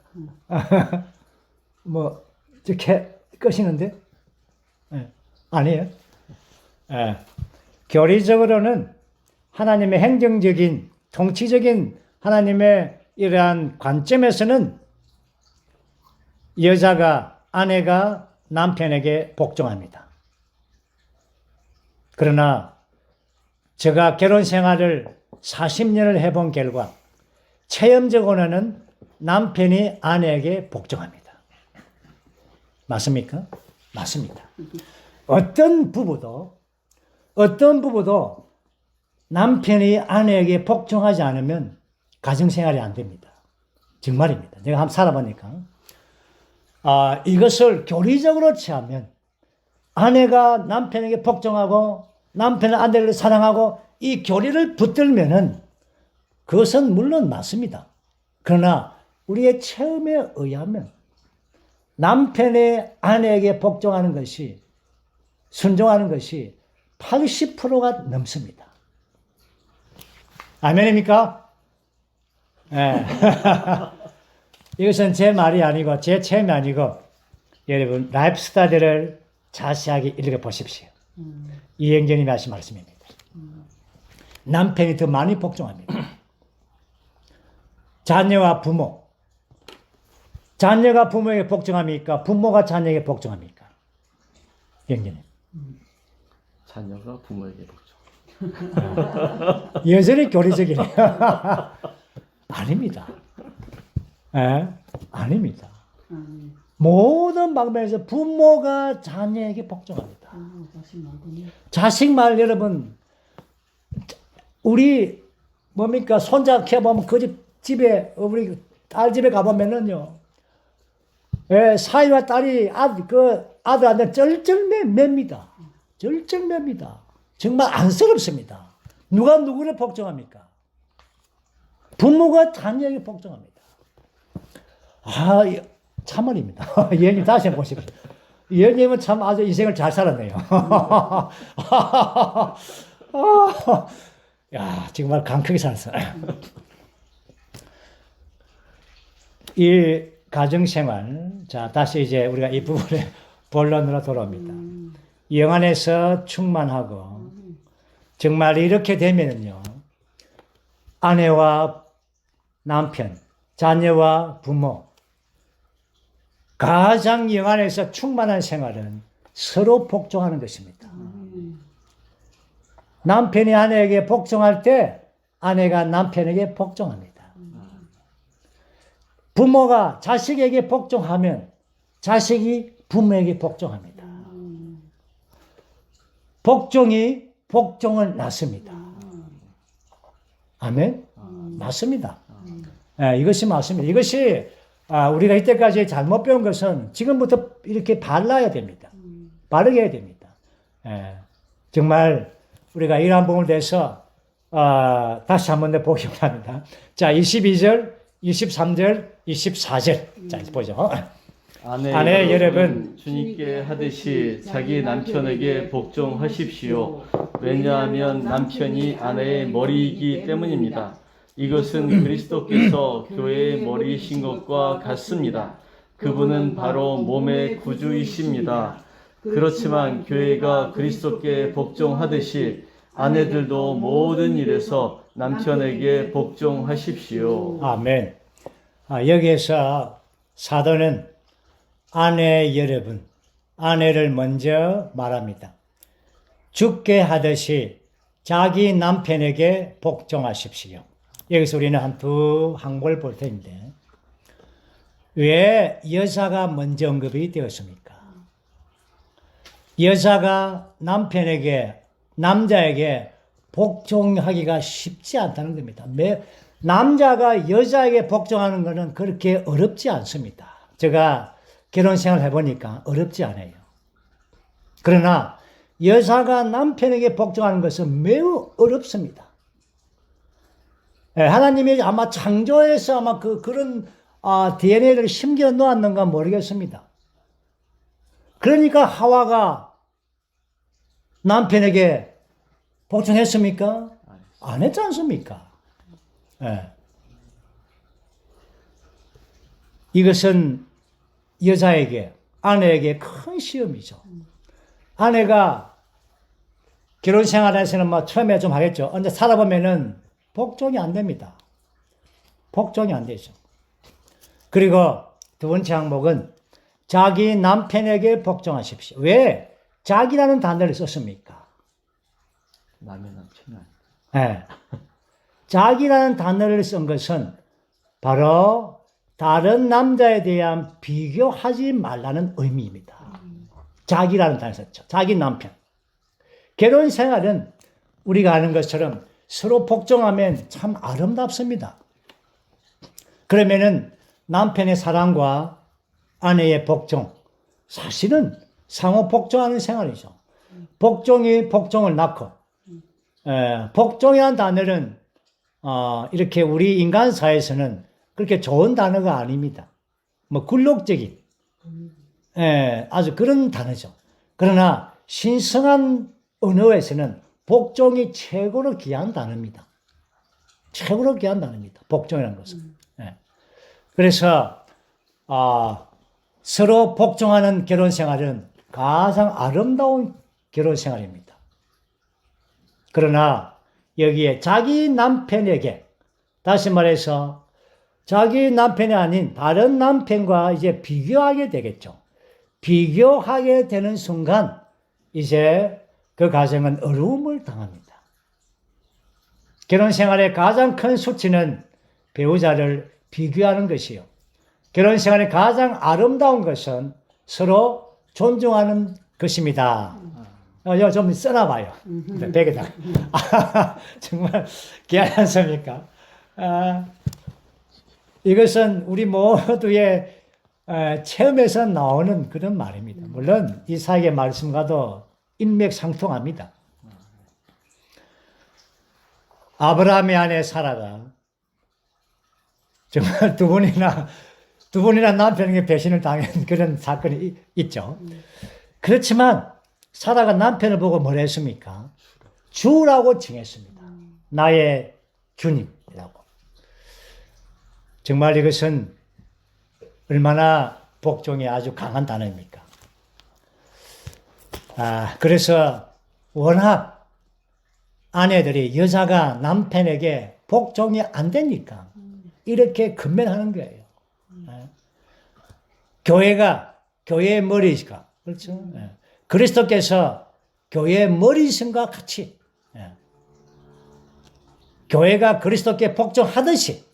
뭐 이렇게 끄시는데? 아니에요. 교리적으로는 하나님의 행정적인 통치적인 하나님의 이러한 관점에서는 여자가 아내가 남편에게 복종합니다. 그러나 제가 결혼 생활을 40년을 해본 결과 체험적으로는 남편이 아내에게 복종합니다. 맞습니까? 맞습니다. 어떤 부부도 남편이 아내에게 복종하지 않으면 가정생활이 안 됩니다. 정말입니다. 내가 한번 살아보니까 이것을 교리적으로 취하면 아내가 남편에게 복종하고 남편은 아내를 사랑하고 이 교리를 붙들면은 그것은 물론 맞습니다. 그러나 우리의 체험에 의하면 남편의 아내에게 복종하는 것이 순종하는 것이 80%가 넘습니다. 아멘입니까? 네. 이것은 제 말이 아니고 제 체험이 아니고 여러분 라이프 스타디를 자세하게 읽어보십시오. 이행전님이 하신 말씀입니다. 남편이 더 많이 복종합니다. 자녀와 부모. 자녀가 부모에게 복종합니까? 부모가 자녀에게 복종합니까? 영전님. 자녀가 부모에게 복종. 여전히 교리적이네요. 아닙니다. 아닙니다. 모든 방면에서 부모가 자녀에게 복종합니다. 자식 말 여러분, 우리 뭡니까? 손자 키워보면 그 집에 우리 딸 집에 가보면은요, 예, 사위와 딸이 아들한테 쩔쩔맵니다. 쩔쩔맵니다. 정말 안쓰럽습니다. 누가 누구를 복종합니까? 부모가 자녀에게 복종합니다. 참말입니다. 예님 다시 한번 보십시오. 예님은 참 아주 인생을 잘 살았네요. 야, 정말 강하게 살았어요. 이 가정생활, 자, 다시 이제 우리가 이 부분에 본론으로 돌아옵니다. 영 안에서 충만하고, 정말 이렇게 되면은요, 아내와 남편, 자녀와 부모, 가장 영 안에서 충만한 생활은 서로 복종하는 것입니다. 남편이 아내에게 복종할 때 아내가 남편에게 복종합니다. 부모가 자식에게 복종하면 자식이 부모에게 복종합니다. 복종이 복종을 낳습니다. 아멘? 맞습니다. 이것이 맞습니다. 이것이 우리가 이때까지 잘못 배운 것은 지금부터 이렇게 발라야 됩니다. 바르게 해야 됩니다. 정말 우리가 이러한 부분을 대해서 다시 한번 더 보기 원합니다. 자, 22절, 23절, 24절. 자, 보죠. 아내 여러분, 주님께 하듯이 자기 남편에게 복종하십시오. 왜냐하면 남편이 아내의 머리이기 때문입니다. 이것은 그리스도께서 교회의 머리이신 것과 같습니다. 그분은 바로 몸의 구주이십니다. 그렇지만 교회가 그리스도께 복종하듯이 아내들도 모든 일에서 남편에게 복종하십시오. 아멘. 여기에서 사도는 아내 여러분, 아내를 먼저 말합니다. 주께 하듯이 자기 남편에게 복종하십시오. 여기서 우리는 두 항목을 볼 텐데, 왜 여자가 먼저 언급이 되었습니까? 여자가 남자에게 복종하기가 쉽지 않다는 겁니다. 남자가 여자에게 복종하는 것은 그렇게 어렵지 않습니다. 제가 결혼 생활 해보니까 어렵지 않아요. 그러나 여자가 남편에게 복종하는 것은 매우 어렵습니다. 하나님이 아마 창조에서 아마 그런 DNA를 심겨 놓았는가 모르겠습니다. 그러니까 하와가 남편에게 복종했습니까? 안 했지 않습니까? 이것은 여자에게, 아내에게 큰 시험이죠. 아내가 결혼 생활에서는 처음에 좀 하겠죠. 근데 살아보면은 복종이 안 됩니다. 복종이 안 되죠. 그리고 두 번째 항목은 자기 남편에게 복종하십시오. 왜 자기라는 단어를 썼습니까? 남의 남편이 아니에요. 자기라는 단어를 쓴 것은 바로 다른 남자에 대한 비교하지 말라는 의미입니다. 자기라는 단어를 썼죠. 자기 남편. 결혼 생활은 우리가 아는 것처럼 서로 복종하면 참 아름답습니다. 그러면은 남편의 사랑과 아내의 복종, 사실은 상호 복종하는 생활이죠. 복종이 복종을 낳고, 복종이라는 단어는 이렇게 우리 인간 사회에서는 그렇게 좋은 단어가 아닙니다. 굴욕적인, 아주 그런 단어죠. 그러나 신성한 언어에서는 복종이 최고로 귀한 단어입니다. 최고로 귀한 단어입니다. 복종이라는 것은. 그래서 서로 복종하는 결혼 생활은 가장 아름다운 결혼 생활입니다. 그러나 여기에 자기 남편에게, 다시 말해서 자기 남편이 아닌 다른 남편과 이제 비교하게 되겠죠. 비교하게 되는 순간 이제 그 가정은 어려움을 당합니다. 결혼 생활의 가장 큰 수치는 배우자를 비교하는 것이요. 결혼 생활의 가장 아름다운 것은 서로 존중하는 것입니다. 좀 써놔봐요. 벽에다. 정말 귀하지 않습니까? 이것은 우리 모두의 체험에서 나오는 그런 말입니다. 물론 이사야의 말씀과도 인맥상통합니다. 아브라함의 아내 사라가 정말 두 분이나 남편에게 배신을 당한 그런 사건이 있죠. 그렇지만 사라가 남편을 보고 뭐라 했습니까? 주라고 칭했습니다. 나의 주님이라고. 정말 이것은 얼마나 복종이 아주 강한 단어입니까? 그래서 워낙 아내들이 여자가 남편에게 복종이 안 되니까 이렇게 근면하는 거예요. 교회의 머리가, 그렇죠? 그리스도께서 교회의 머리신과 같이, 교회가 그리스도께 복종하듯이,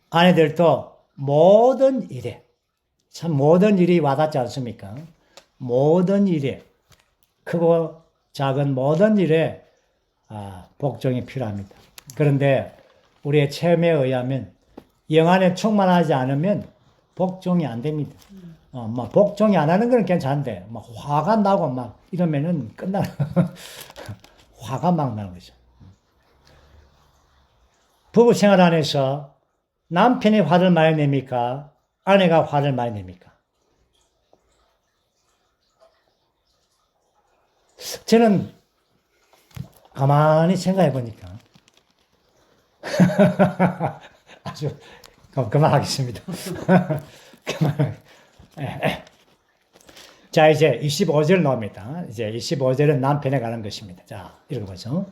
아내들도 모든 일에, 참 모든 일이 와닿지 않습니까? 모든 일에, 크고 작은 모든 일에 복종이 필요합니다. 그런데 우리의 체험에 의하면 영 안에 충만하지 않으면 복종이 안 됩니다. 막 복종이 안 하는 건 괜찮은데 막 화가 나고 막 이러면은 끝나는 화가 막 나는 거죠. 부부 생활 안에서 남편이 화를 많이 냅니까? 아내가 화를 많이 냅니까? 저는 가만히 생각해 보니까 아주 그만하겠습니다. 자, 이제 25절 나옵니다. 이제 25절은 남편에 관한 것입니다. 자, 읽어보죠.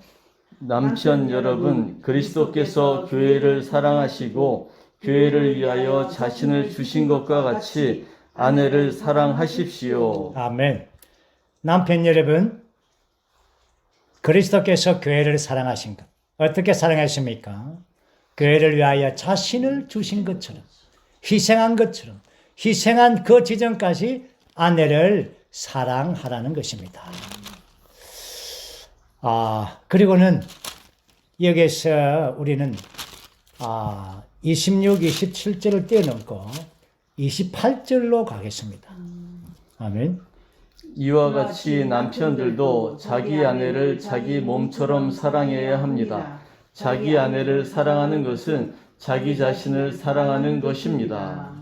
남편 여러분, 그리스도께서 교회를 사랑하시고 교회를 위하여 자신을 주신 것과 같이 아내를 사랑하십시오. 아멘. 남편 여러분, 그리스도께서 교회를 사랑하신 것. 어떻게 사랑하십니까? 교회를 위하여 자신을 주신 것처럼, 희생한 것처럼, 희생한 그 지점까지 아내를 사랑하라는 것입니다. 그리고는 여기서 우리는 26, 27절을 뛰어넘고 28절로 가겠습니다. 아멘. 이와 같이 남편들도 자기 아내를 자기 몸처럼 사랑해야 합니다. 자기 아내를 사랑하는 것은 자기 자신을 사랑하는 것입니다.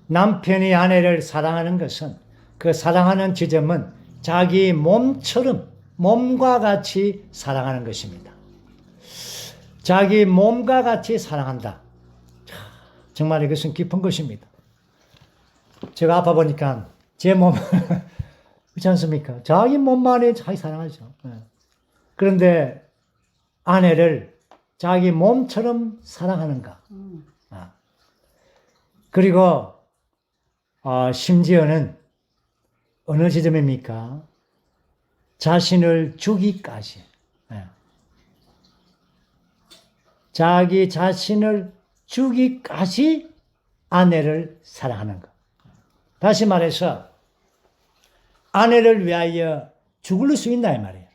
남편이 아내를 사랑하는 것은 그 사랑하는 지점은 자기 몸처럼 몸과 같이 사랑하는 것입니다. 자기 몸과 같이 사랑한다. 정말 이것은 깊은 것입니다. 제가 아파 보니까 제 몸 그렇지 않습니까? 자기 몸만이 자기 사랑하죠. 그런데 아내를 자기 몸처럼 사랑하는가? 그리고 심지어는 어느 지점입니까? 자신을 주기까지. 자기 자신을 주기까지 아내를 사랑하는 것. 다시 말해서 아내를 위하여 죽을 수 있나 이 말이에요.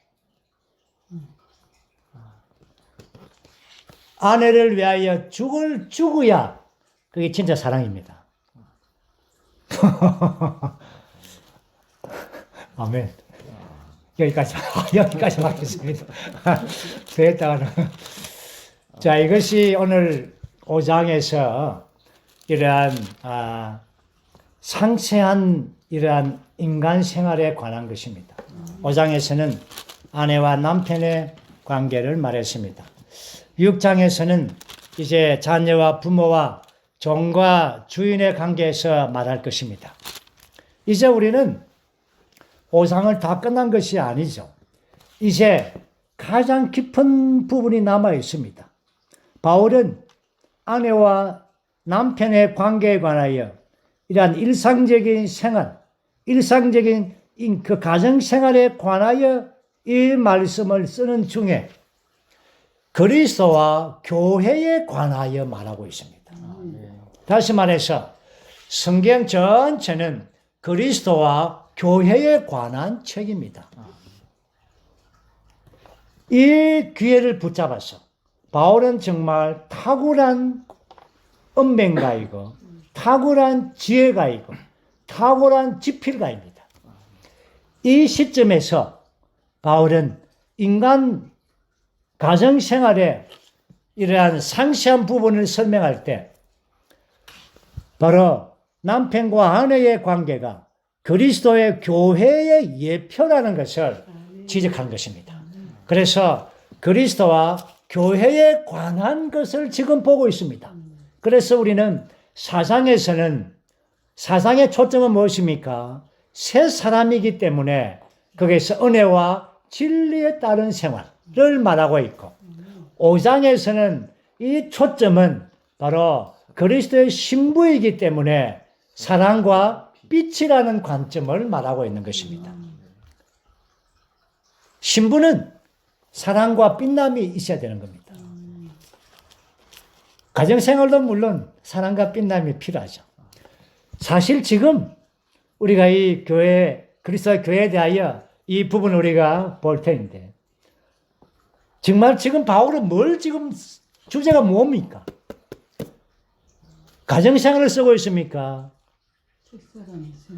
아내를 위하여 죽어야 그게 진짜 사랑입니다. 아멘. 여기까지 하겠습니다. 됐다. 자, 이것이 오늘 5장에서 이러한 상세한 이러한 인간 생활에 관한 것입니다. 5장에서는 아내와 남편의 관계를 말했습니다. 6장에서는 이제 자녀와 부모와 종과 주인의 관계에서 말할 것입니다. 이제 우리는 5장을 다 끝난 것이 아니죠. 이제 가장 깊은 부분이 남아 있습니다. 바울은 아내와 남편의 관계에 관하여 이러한 일상적인 생활, 일상적인 그 가정생활에 관하여 이 말씀을 쓰는 중에 그리스도와 교회에 관하여 말하고 있습니다. 다시 말해서 성경 전체는 그리스도와 교회에 관한 책입니다. 이 기회를 붙잡아서 바울은 정말 탁월한 은행가이고 탁월한 지혜가이고 탁월한 지필가입니다. 이 시점에서 바울은 인간 가정생활의 이러한 상세한 부분을 설명할 때 바로 남편과 아내의 관계가 그리스도의 교회의 예표라는 것을 지적한 것입니다. 그래서 그리스도와 교회에 관한 것을 지금 보고 있습니다. 그래서 우리는 사상에서는 사상의 초점은 무엇입니까? 새 사람이기 때문에 거기에서 은혜와 진리에 따른 생활을 말하고 있고 5장에서는 이 초점은 바로 그리스도의 신부이기 때문에 사랑과 빛이라는 관점을 말하고 있는 것입니다. 신부는 사랑과 빛남이 있어야 되는 겁니다. 가정생활도 물론 사랑과 빛남이 필요하죠. 사실 지금 우리가 이 교회, 그리스도의 교회에 대하여 이 부분을 우리가 볼 텐데 정말 지금 바울은 뭘 지금 주제가 뭡니까? 가정생활을 쓰고 있습니까?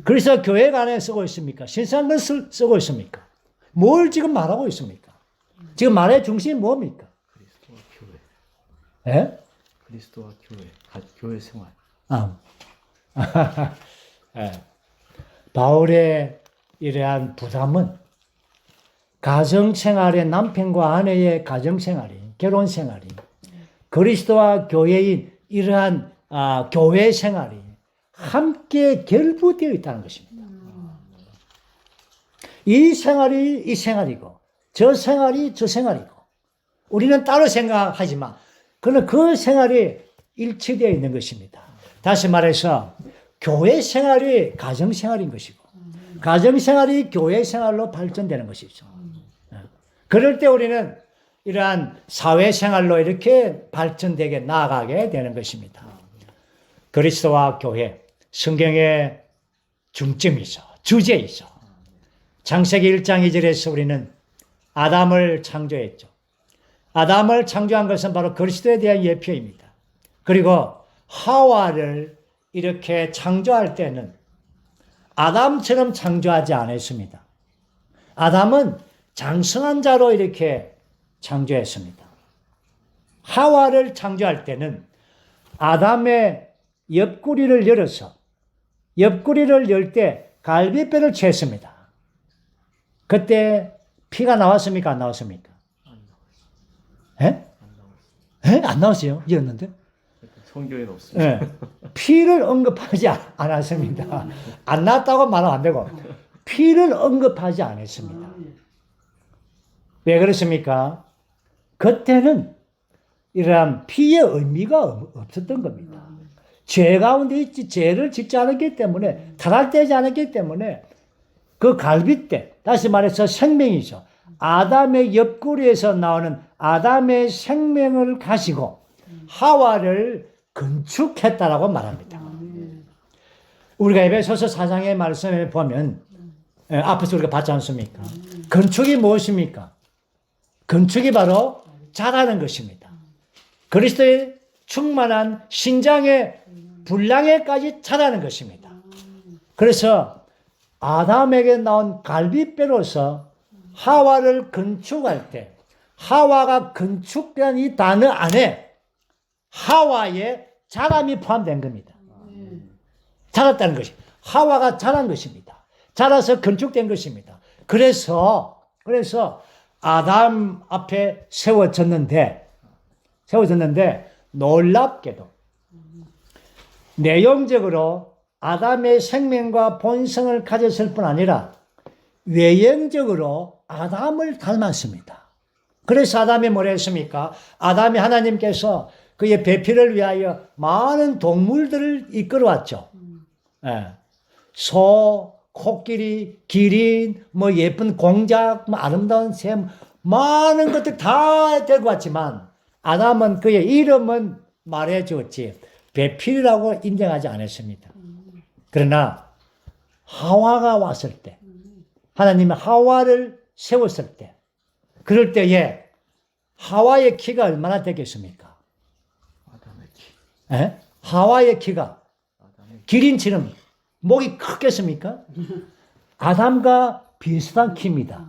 그리스도 교회 안에 쓰고 있습니까? 신상을 쓰고 있습니까? 뭘 지금 말하고 있습니까? 지금 말의 중심이 뭡니까? 그리스도와 교회. 예? 그리스도와 교회. 교회 생활. 예. 바울의 이러한 부담은 가정생활의 남편과 아내의 가정생활이, 결혼생활이, 그리스도와 교회인 이러한 교회 생활이 함께 결부되어 있다는 것입니다. 이 생활이 이 생활이고 저 생활이 저 생활이고 우리는 따로 생각하지만 그 생활이 일치되어 있는 것입니다. 다시 말해서 교회 생활이 가정 생활인 것이고 가정 생활이 교회 생활로 발전되는 것이죠. 그럴 때 우리는 이러한 사회 생활로 이렇게 발전되게 나아가게 되는 것입니다. 그리스도와 교회, 성경의 중점이죠. 주제이죠. 창세기 1장 2절에서 우리는 아담을 창조했죠. 아담을 창조한 것은 바로 그리스도에 대한 예표입니다. 그리고 하와를 이렇게 창조할 때는 아담처럼 창조하지 않았습니다. 아담은 장성한 자로 이렇게 창조했습니다. 하와를 창조할 때는 아담의 옆구리를 열어서 옆구리를 열 때 갈비뼈를 쳤습니다. 그때 피가 나왔습니까? 안 나왔습니까? 예? 예? 안 나왔어요. 이었는데? 성경에는 없습니다. 예. 피를 언급하지 않았습니다. 안 나왔다고 말하면 안 되고 피를 언급하지 않았습니다. 왜 그렇습니까? 그때는 이러한 피의 의미가 없었던 겁니다. 죄 가운데 있지 죄를 짓지 않았기 때문에 타락되지 않았기 때문에 그 갈빗대 다시 말해서 생명이죠. 아담의 옆구리에서 나오는 아담의 생명을 가지고 하와를 건축했다라고 말합니다. 우리가 에베소서 4장의 말씀에 보면 앞에서 우리가 봤지 않습니까? 건축이 무엇입니까? 건축이 바로 자라는 것입니다. 그리스도의 충만한 신장의 분량에까지 자라는 것입니다. 그래서 아담에게 나온 갈비뼈로서 하와를 건축할 때 하와가 건축된 이 단어 안에 하와의 자람이 포함된 겁니다. 자랐다는 것이 하와가 자란 것입니다. 자라서 건축된 것입니다. 그래서 아담 앞에 세워졌는데 놀랍게도 내용적으로 아담의 생명과 본성을 가졌을 뿐 아니라 외형적으로 아담을 닮았습니다. 그래서 아담이 뭐라 했습니까? 아담이 하나님께서 그의 배필을 위하여 많은 동물들을 이끌어왔죠. 소, 코끼리, 기린, 예쁜 공작, 아름다운 새, 많은 것들 다 데리고 왔지만 아담은 그의 이름은 말해주었지 배필이라고 인정하지 않았습니다. 그러나 하와가 왔을 때 하나님이 하와를 세웠을 때 그럴 때에 하와의 키가 얼마나 되겠습니까? 아담의 키. 하와의 키가 기린처럼 목이 크겠습니까? 아담과 비슷한 키입니다.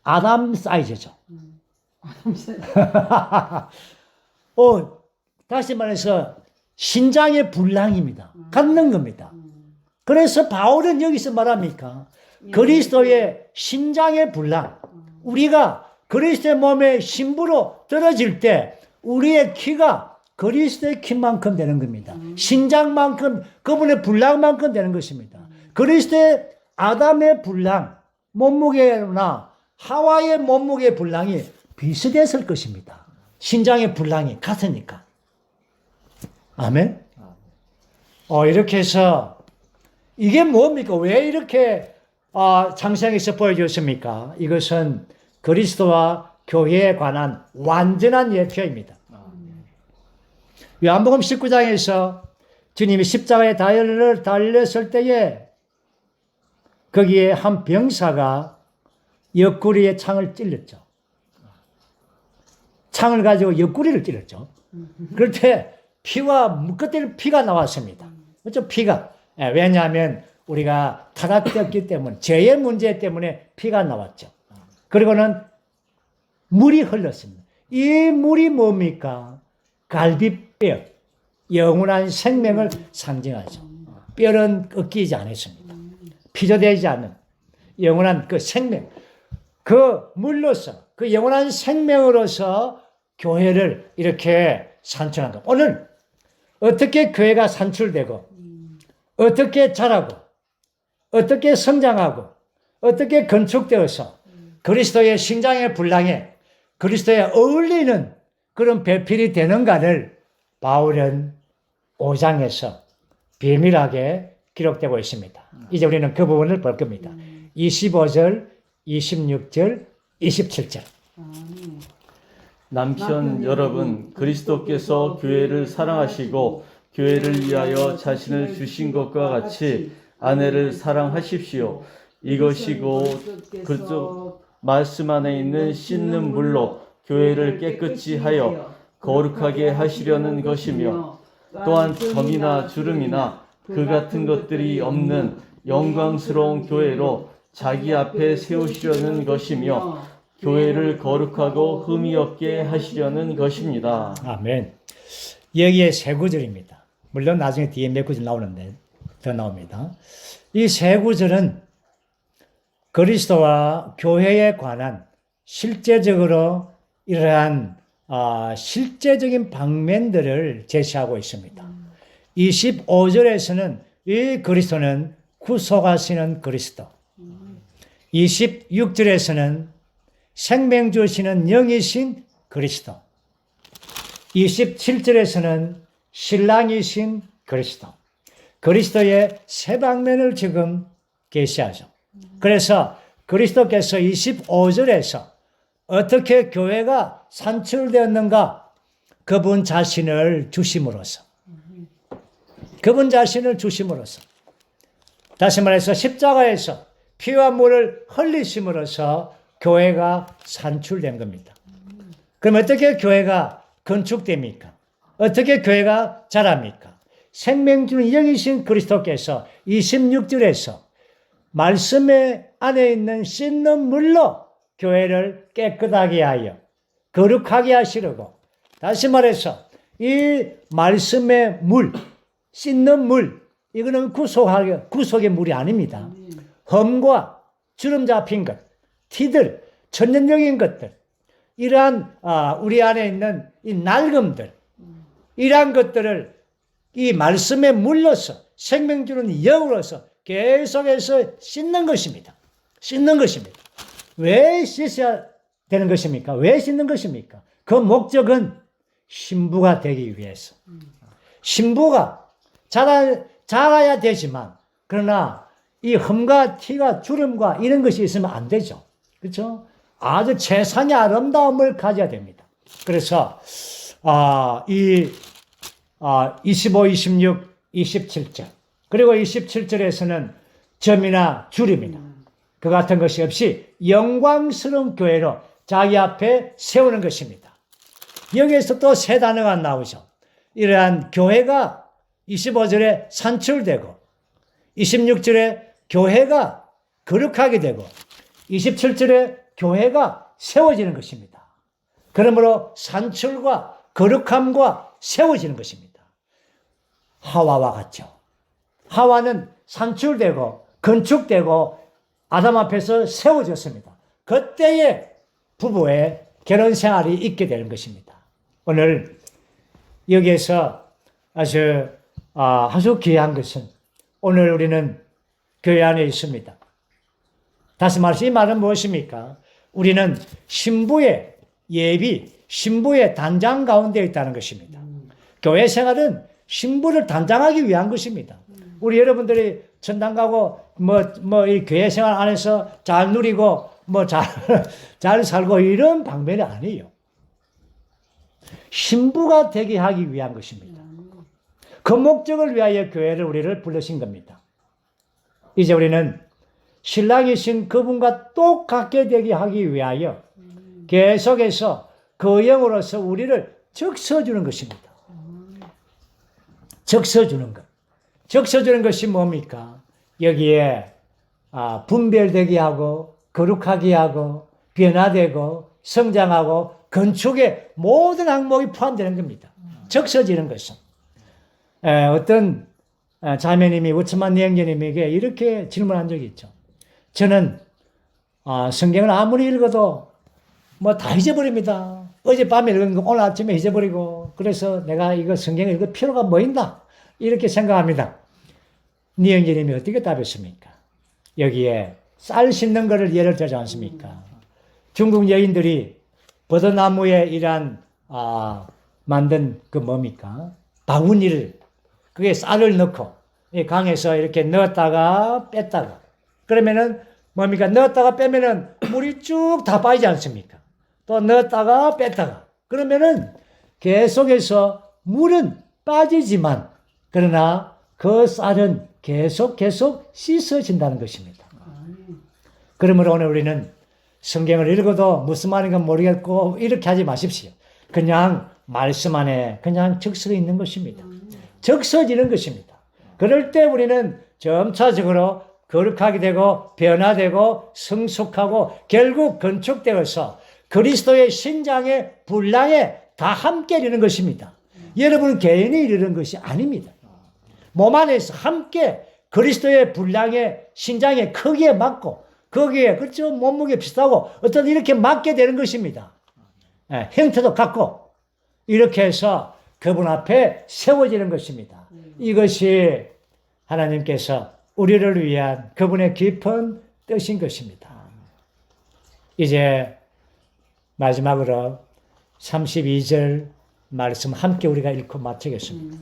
아담 사이즈죠. 다시 말해서 신장의 분량입니다. 갖는 겁니다. 그래서 바울은 여기서 말합니까? 그리스도의 신장의 분량. 우리가 그리스도의 몸의 신부로 떨어질 때 우리의 키가 그리스도의 키만큼 되는 겁니다. 신장만큼, 그분의 분량만큼 되는 것입니다. 그리스도의 아담의 분량, 몸무게나 하와의 몸무게 분량이 비슷했을 것입니다. 신장의 분량이 같으니까. 아멘? 이렇게 해서 이게 뭡니까? 왜 이렇게 창세기에서 보여줬습니까? 이것은 그리스도와 교회에 관한 완전한 예표입니다. 요한복음 19장에서 주님이 십자가에 달렸을 때에 거기에 한 병사가 옆구리에 창을 찔렀죠. 창을 가지고 옆구리를 찔렀죠. 그럴 때 그때 피가 나왔습니다. 그렇죠? 피가. 왜냐하면 우리가 타락되었기 때문에, 죄의 문제 때문에 피가 나왔죠. 그리고는 물이 흘렀습니다. 이 물이 뭡니까? 갈비뼈, 영원한 생명을 상징하죠. 뼈는 꺾이지 않았습니다. 피조되지 않는 영원한 그 생명, 그 물로서, 그 영원한 생명으로서 교회를 이렇게 산출한다. 오늘 어떻게 교회가 산출되고, 어떻게 자라고, 어떻게 성장하고, 어떻게 건축되어서 그리스도의 신장의 분량에 그리스도에 어울리는 그런 배필이 되는가를 바울은 5장에서 비밀하게 기록되고 있습니다. 이제 우리는 그 부분을 볼 겁니다. 25절, 26절, 27절. 남편 여러분, 그리스도께서 교회를 사랑하시고 교회를 위하여 자신을 주신 것과 같이 아내를 사랑하십시오. 이것이고 그쪽 말씀 안에 있는 씻는 물로 교회를 깨끗이 하여 거룩하게 하시려는 것이며, 또한 점이나 주름이나 그 같은 것들이 없는 영광스러운 교회로 자기 앞에 세우시려는 것이며, 교회를 거룩하고 흠이 없게 하시려는 것입니다. 아멘. 여기에 세 구절입니다. 물론 나중에 뒤에 몇 구절 나오는데 더 나옵니다. 이 세 구절은 그리스도와 교회에 관한 실제적으로 이러한 실제적인 방면들을 제시하고 있습니다. 25절에서는 이 그리스도는 구속하시는 그리스도, 26절에서는 생명 주시는 영이신 그리스도, 27절에서는 신랑이신 그리스도, 그리스도의 세 방면을 지금 계시하죠. 그래서 그리스도께서 25절에서 어떻게 교회가 산출되었는가? 그분 자신을 주심으로써. 그분 자신을 주심으로써. 다시 말해서 십자가에서 피와 물을 흘리심으로써 교회가 산출된 겁니다. 그럼 어떻게 교회가 건축됩니까? 어떻게 교회가 자랍니까? 생명 주는 영이신 그리스도께서 26절에서 말씀의 안에 있는 씻는 물로 교회를 깨끗하게 하여 거룩하게 하시려고, 다시 말해서 이 말씀의 물, 씻는 물, 이거는 구속의 물이 아닙니다. 험과 주름 잡힌 것, 티들, 천연적인 것들, 이러한 우리 안에 있는 이 낡음들, 이러한 것들을 이 말씀의 물로서, 생명 주는 영으로서 계속해서 씻는 것입니다. 씻는 것입니다. 왜 씻어야 되는 것입니까? 왜 씻는 것입니까? 그 목적은 신부가 되기 위해서. 신부가 자라야 되지만, 그러나 이 흠과 티가 주름과 이런 것이 있으면 안 되죠. 그렇죠? 아주 최상의 아름다움을 가져야 됩니다. 그래서 25, 26, 27절 그리고 27절에서는 점이나 주름이나 그 같은 것이 없이 영광스러운 교회로 자기 앞에 세우는 것입니다. 여기에서 또 세 단어가 나오죠. 이러한 교회가 25절에 산출되고 26절에 교회가 거룩하게 되고 27절에 교회가 세워지는 것입니다. 그러므로 산출과 거룩함과 세워지는 것입니다. 하와와 같죠. 하와는 산출되고 건축되고 아담 앞에서 세워졌습니다. 그때에 부부의 결혼 생활이 있게 되는 것입니다. 오늘 여기에서 아주 귀한 것은 오늘 우리는 교회 안에 있습니다. 다시 말해서 이 말은 무엇입니까? 우리는 신부의 예비, 신부의 단장 가운데 있다는 것입니다. 교회 생활은 신부를 단장하기 위한 것입니다. 우리 여러분들이 전당 가고 이 교회 생활 안에서 잘 누리고 잘 살고 이런 방면이 아니에요. 신부가 되게 하기 위한 것입니다. 그 목적을 위하여 교회를 우리를 불러신 겁니다. 이제 우리는 신랑이신 그분과 똑같게 되게 하기 위하여 계속해서 그 영으로서 우리를 적셔주는 것입니다. 적셔주는 것. 적셔주는 것이 뭡니까? 여기에 분별되게 하고 거룩하게 하고 변화되고 성장하고 건축의 모든 항목이 포함되는 겁니다. 적셔지는 것은. 어떤 자매님이 우츠만 내영재님에게 이렇게 질문한 적이 있죠. 저는 성경을 아무리 읽어도 다 잊어버립니다. 어젯밤에 읽은 거 오늘 아침에 잊어버리고 그래서 내가 이거 성경을 읽을 필요가 뭐 있나 이렇게 생각합니다. 니영재님이 어떻게 답했습니까? 여기에 쌀 씻는 거를 예를 들지 않습니까? 중국 여인들이 버드나무에 이란 만든 그 뭡니까? 바구니를 그게 쌀을 넣고 이 강에서 이렇게 넣었다가 뺐다가 그러면은 뭡니까? 넣었다가 빼면은 물이 쭉 다 빠지지 않습니까? 또 넣었다가 뺐다가 그러면은 계속해서 물은 빠지지만 그러나 그 쌀은 계속 씻어진다는 것입니다. 그러므로 오늘 우리는 성경을 읽어도 무슨 말인가 모르겠고 이렇게 하지 마십시오. 그냥 말씀 안에 그냥 적서 있는 것입니다. 적서지는 것입니다. 그럴 때 우리는 점차적으로 거룩하게 되고 변화되고 성숙하고 결국 건축되어서 그리스도의 신장의 분량에 다 함께 이르는 것입니다. 여러분 개인이 이르는 것이 아닙니다. 몸 안에서 함께 그리스도의 분량의 신장의 크기에 맞고 거기에 그렇죠 몸무게 비슷하고 어떤 이렇게 맞게 되는 것입니다. 형태도 같고 이렇게 해서 그분 앞에 세워지는 것입니다. 이것이 하나님께서 우리를 위한 그분의 깊은 뜻인 것입니다. 이제 마지막으로 32절 말씀 함께 우리가 읽고 마치겠습니다.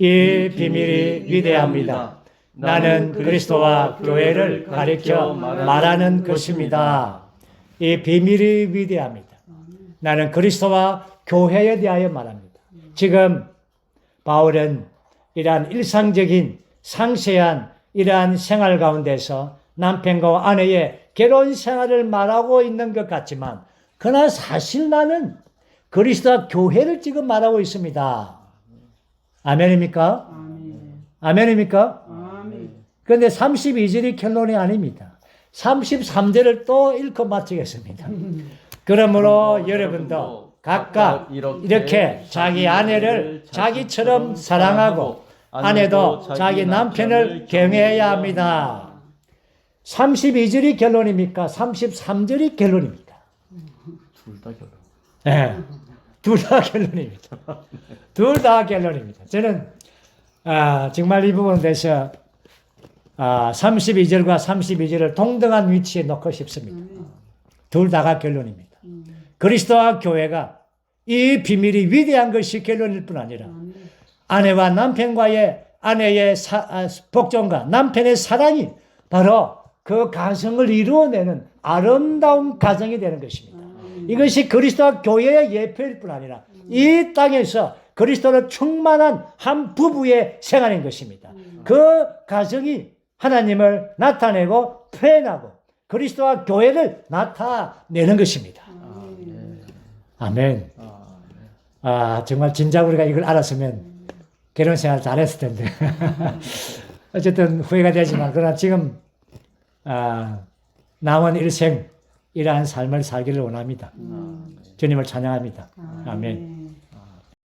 이 비밀이 위대합니다. 나는 그리스도와 교회를 가리켜 말하는 것입니다. 이 비밀이 위대합니다. 나는 그리스도와 교회에 대하여 말합니다. 지금 바울은 이러한 일상적인 상세한 이러한 생활 가운데서 남편과 아내의 결혼 생활을 말하고 있는 것 같지만 그러나 사실 나는 그리스도와 교회를 지금 말하고 있습니다. 아멘입니까? 아멘입니까? 그런데 32절이 결론이 아닙니다. 33절을 또 읽고 마치겠습니다. 그러므로 여러분도 각각 이렇게 자기 아내를 자기처럼 사랑하고 아내도 자기 남편을 경외해야 합니다. 32절이 결론입니까? 33절이 결론입니까? 둘 다 결론. 네, 둘 다 결론입니다. 둘 다 결론입니다. 저는 정말 이 부분에 대해서 32절과 32절을 동등한 위치에 놓고 싶습니다. 둘 다가 결론입니다. 그리스도와 교회가 이 비밀이 위대한 것이 결론일 뿐 아니라 아내와 남편과의 아내의 복종과 남편의 사랑이 바로 그 가정을 이루어내는 아름다운 가정이 되는 것입니다. 이것이 그리스도와 교회의 예표일 뿐 아니라 이 땅에서 그리스도로 충만한 한 부부의 생활인 것입니다. 그 가정이 하나님을 나타내고 표현하고 그리스도와 교회를 나타내는 것입니다. 아멘. 정말 진작 우리가 이걸 알았으면 결혼 생활 잘했을 텐데. 어쨌든 후회가 되지만 그러나 지금 남은 일생 이러한 삶을 살기를 원합니다. 주님을 찬양합니다. 아멘.